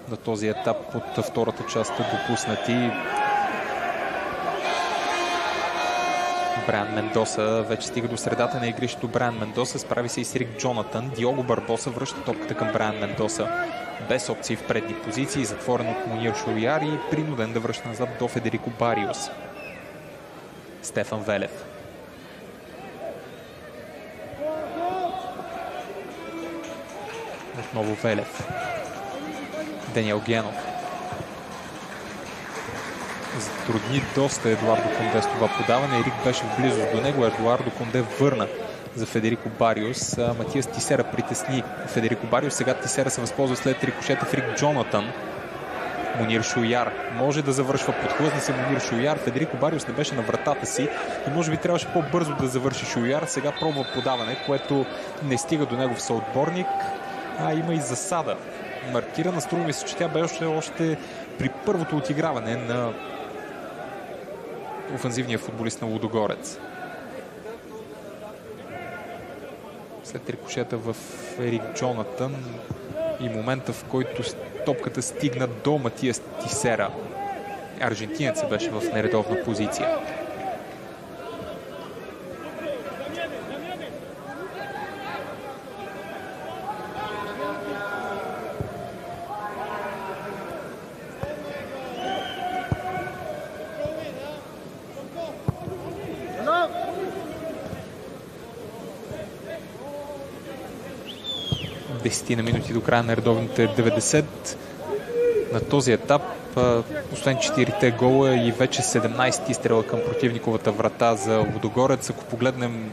на този етап от втората част допуснати. Брайан Мендоса вече стига до средата на игрището. Брайан Мендоса справи се и с Рик Джонатан. Диого Барбоса връща топката към Брайан Мендоса. Без опции в предни позиции, затворен от Мунир Шуяр и принуден да връща назад до Федерико Бариос. Стефан Велев. Отново Велев. Даниел Генов. Затрудни доста Едуардо Конде с това подаване. Ерик беше в близост до него. Едуардо Конде върна за Федерико Бариус. Матиас Тисера притесни Федерико Бариус. Сега Тисера се възползва след рикошета в Рик Джонатан. Монир Шуяр може да завършва, подхлъзна се Монир Шуяр. Федерико Бариус не беше на вратата си и може би трябваше по-бързо да завърши Шуяр. Сега пробва подаване, което не стига до негов съотборник. Има и засада. Маркирана, струва ми се, че тя беше още при първото отиграване на офанзивния футболист на Лудогорец. След рикошета в Ерик Джонатан и момента, в който топката стигна до Матиас Тисера. Аржентинец беше в нередовна позиция. На минути до края на редовните 90. На този етап, освен 4-те гола и вече 17-ти стрела към противниковата врата за Лудогорец. Ако погледнем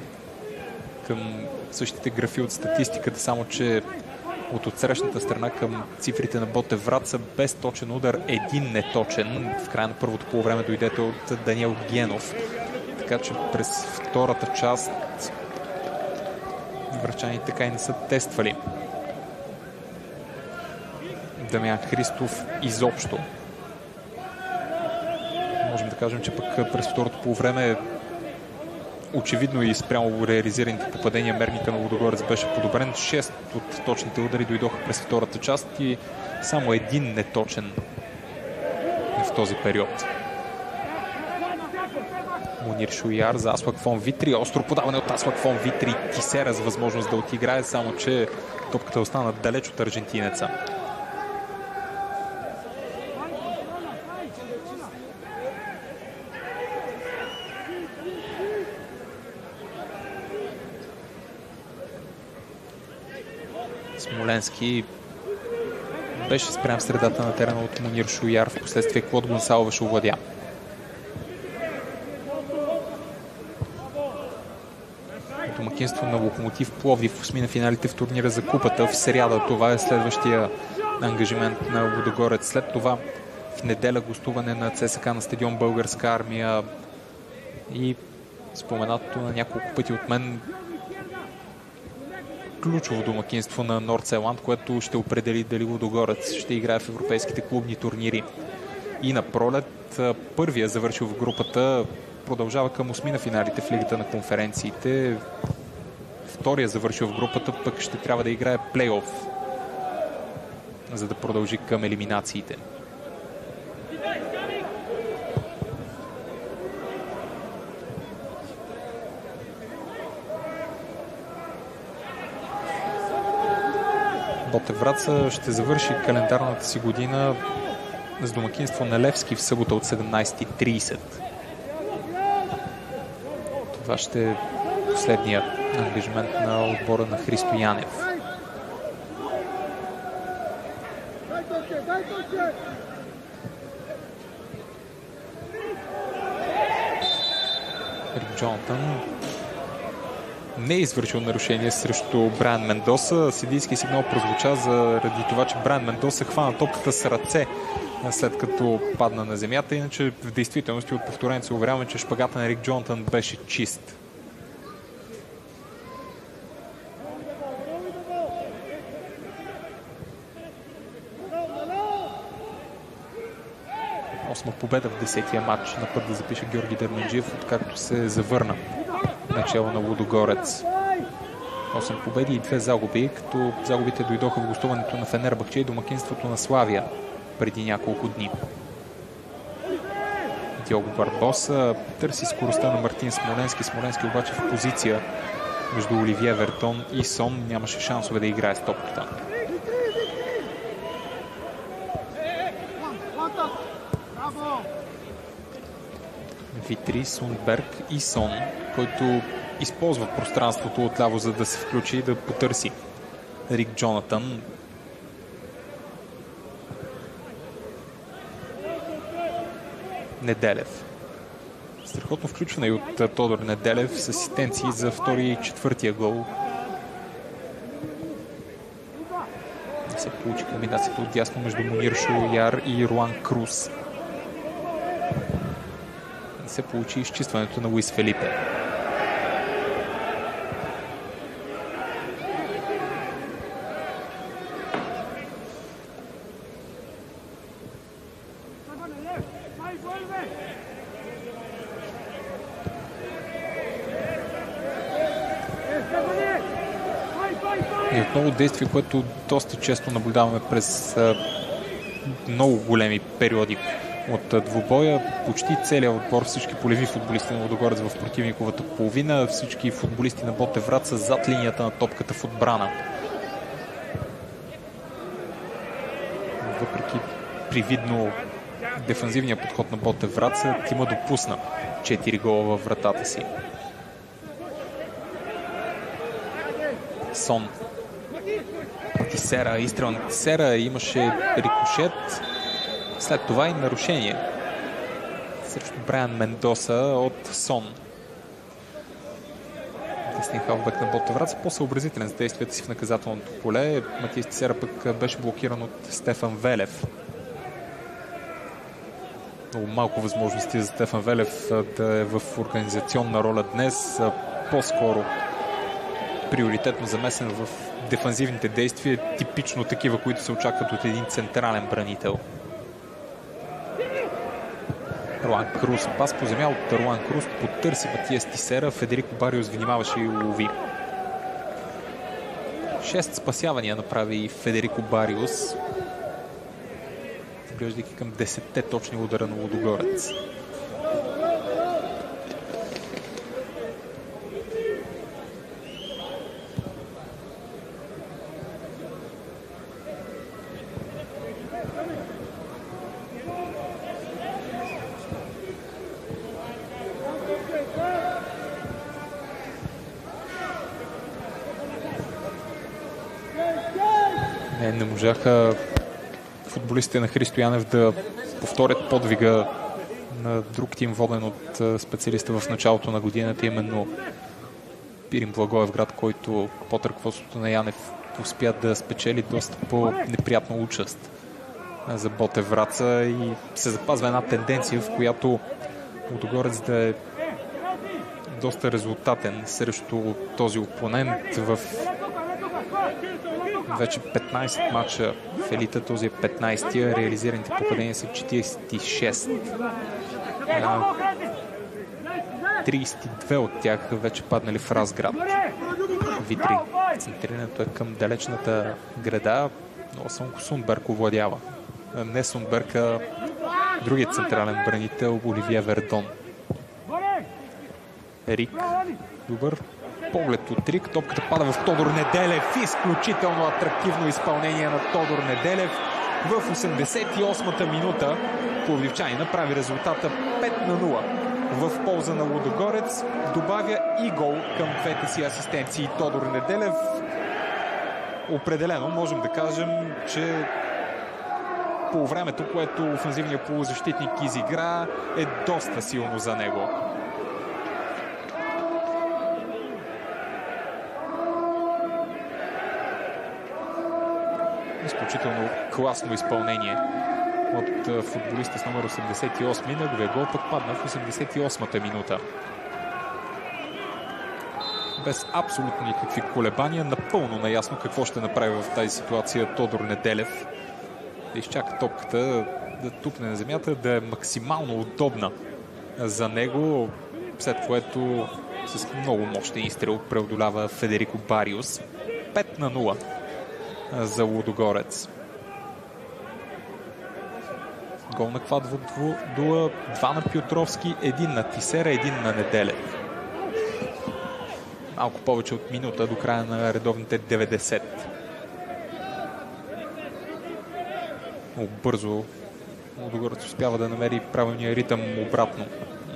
към същите графи от статистиката, само че от отсрещната страна към цифрите на Ботев Враца, без точен удар, един неточен. В края на първото полувреме дойдете от Даниел Генов. Така че през втората част врачани така и не са тествали Дамян Христов изобщо. Можем да кажем, че пък през второто полувреме очевидно и спрямо реализираните попадения мерника на Лудогорец беше подобрен. 6 от точните удари дойдоха през втората част и само един неточен в този период. Монир Шуяр за Аслак фон Витри. Остро подаване от Аслак фон Витри. Тисера за възможност да отиграе, само че топката остана далеч от аржентинеца. Смоленски беше спрям в средата на терена от Монир Шуяр. В последствие Клод Гонсалвеш овладя. Домакинство на Локомотив Пловдив в осми на финалите в турнира за купата в сряда. Това е следващия ангажимент на Лудогорец. След това в неделя гостуване на ЦСК на стадион Българска армия и споменатото на няколко пъти от мен ключово домакинство на Нордсайланд, което ще определи дали Лудогорец ще играе в европейските клубни турнири. И на пролет първия завършил в групата продължава към осми на финалите в Лигата на конференциите. Втория завършил в групата пък ще трябва да играе плейоф, за да продължи към елиминациите. Ботев Враца ще завърши календарната си година с домакинство на Левски в събота от 17:30. Това ще е последният ангажимент на отбора на Христо Янев. Рик Джонатан не е извършил нарушение срещу Брайан Мендоса. Съдийски сигнал прозвуча заради това, че Брайан Мендоса хвана топката с ръце след като падна на земята. Иначе в действителност от повторение се уверяваме, че шпагата на Рик Джонатан беше чист. Осма победа в 10-тия матч, на път да запише Георги Дерменджиев, откакто се завърна начало на Лудогорец. 8 победи и 2 загуби, като загубите дойдоха в гостуването на Фенербахче и домакинството на Славия преди няколко дни. Диого Барбоса търси скоростта на Мартин Смоленски. Смоленски обаче в позиция между Оливие Вертон и Сон нямаше шансове да играе с топката. Витри, Сунберг и Сон, който използва пространството отляво, за да се включи и да потърси Рик Джонатан. Неделев Страхотно включване и от Тодор Неделев с асистенции за втори и четвъртия гол. Не се получи комбинацията от дясно между Мунир Шояр и Руан Крус. Не се получи изчистването на Луис Фелипе. И отново действие, което доста често наблюдаваме през много големи периоди от двубоя. Почти целият отбор, всички полеви футболисти на Лудогорец в противниковата половина, всички футболисти на Ботев Врат са зад линията на топката в отбрана. Въпреки привидно дефанзивния подход на Ботев Враца, Тима допусна 4 гола във вратата си. Сон. Тисера, изстрел на Тисера, имаше рикошет. След това и нарушение срещу Брайан Мендоса от Сон. Десния халфбек на Ботев Враца, по-съобразителен с действията си в наказателното поле. Матиас Тисера пък беше блокиран от Стефан Велев. Много малко възможности за Стефан Велев да е в организационна роля днес. По-скоро приоритетно замесен в дефанзивните действия, типично такива, които се очакват от един централен бранител. Руан Крус. Пас по земя от Руан Крус. Потърси Матиас Тисера. Федерико Бариус внимаваше и улови. 6 спасявания направи Федерико Бариус, вглеждайки към 10-те точни удара на Лудогорец. Не можаха футболистите на Христо Янев да повторят подвига на друг тим, воден от специалиста в началото на годината, именно Пирин Благоевград, който под ръководството на Янев успя да спечели доста по-неприятна участ за Ботев Враца и се запазва една тенденция, в която Лудогорец да е доста резултатен срещу този опонент. В вече 15 матча в елита, този е 15-тия, реализираните попадения са 46. 32 от тях вече паднали в Разград. Витри. Центрирането е към далечната града, но Сонко Сунберг овладява. Не Сунберг, а другият централен бранител Оливие Вердон. Рик. Добър поглед от Рик. Топката пада в Тодор Неделев. Изключително атрактивно изпълнение на Тодор Неделев. В 88-та минута пловдивчани направи резултата 5-0 в полза на Лудогорец. Добавя и гол към двете си асистенции Тодор Неделев. Определено можем да кажем, че по времето, което офанзивният полузащитник изигра, е доста силно за него. Изключително класно изпълнение от футболиста с номер 88. Неговия гол пък падна в 88-та минута. Без абсолютно никакви колебания, напълно наясно какво ще направи в тази ситуация Тодор Неделев. Да изчака топката, да тупне на земята, да е максимално удобна за него, след което с много мощен изстрел преодолява Федерико Бариус. 5-0 за Лудогорец. Гол на Квадро Дуа, 2 на Пютровски, 1 на Тисера, 1 на Неделев. Малко повече от минута до края на редовните 90. Много бързо Лудогорец успява да намери правилния ритъм обратно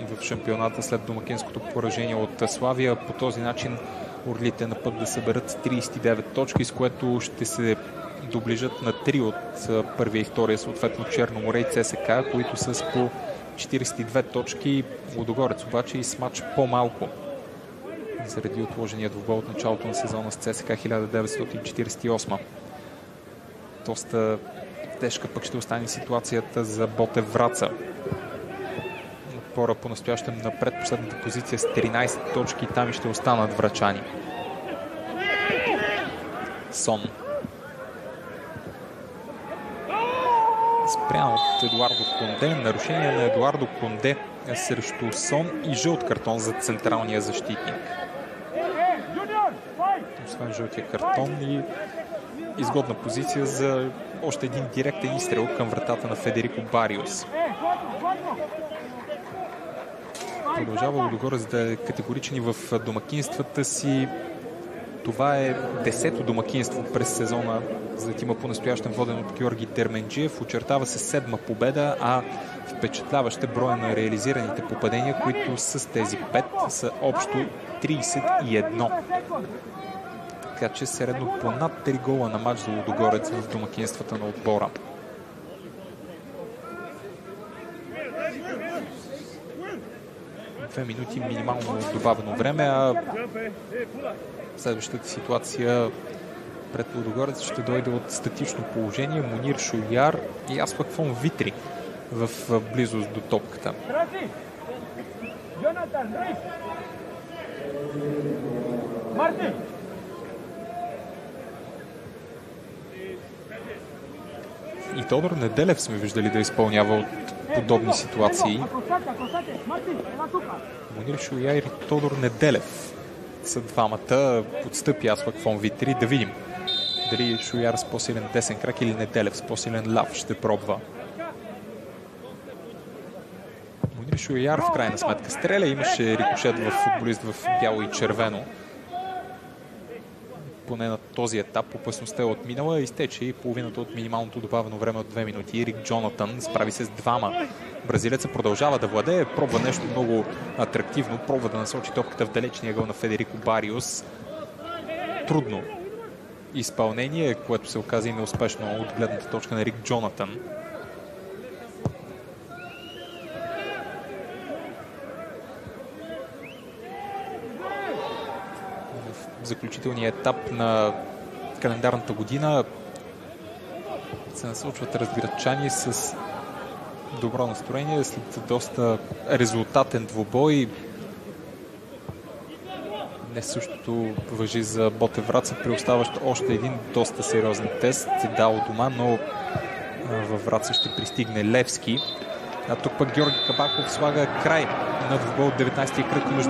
в шампионата след домакинското поражение от Славия. По този начин орлите на път да съберат 39 точки, с което ще се доближат на 3 от първия и втория, съответно Черно море и ЦСКА, които са с по 42 точки. Лудогорец обаче и с матч по-малко заради отложения двубой от началото на сезона с ЦСКА 1948. Доста тежка пък ще остане ситуацията за Ботев Враца. Отпора по-настоящем на предпоследната позиция с 13 точки. Там и ще останат врачани. Сон. Спрямо от Едуардо Конде. Нарушение на Едуардо Конде срещу Сон и жълт картон за централния защитник. Освен жълтия картон и изгодна позиция за още един директен изстрел към вратата на Федерико Бариос. Продължава Лудогорец да е категоричен и в домакинствата си. Това е 10-то домакинство през сезона за тима по-настоящен, воден от Георги Дерменджиев. Очертава се 7-ма победа, а впечатляващ е броя на реализираните попадения, които с тези 5 са общо 31. Така че средно по над 3 гола на матч за Лудогорец в домакинствата на отбора. Две минути минимално добавено време, а следващата ситуация пред Лудогорец ще дойде от статично положение. Монир Шуяр и Аспак фон Витри в близост до топката. И Тодор Неделев сме виждали да изпълнява от подобни ситуации. Монир Шуяр и Тодор Неделев са двамата. Подстъпи Аспак фон Витри. Да видим дали Шуяр с по-силен десен крак или Неделев с по-силен ляв ще пробва. Монир Шуяр в крайна сметка стреля. Имаше рикошет в футболист в бяло и червено. Поне на този етап опасността е отминала. Изтече и половината от минималното добавено време от 2 минути. Ерик Джонатан справи се с двама. Бразилеца продължава да владее. Пробва нещо много атрактивно. Пробва да насочи топката в далечния гол на Федерико Бариос. Трудно изпълнение, което се оказа и неуспешно от гледната точка на Ерик Джонатан. В заключителния етап на календарната година се насочват разградчани с добро настроение след доста резултатен двубой. Не същото важи за Ботев Враца, преоставащ още един доста сериозен тест. Дал дома, но във Враца ще пристигне Левски. А тук пък Георги Кабаков слага край на двубой от 19-ти кръг между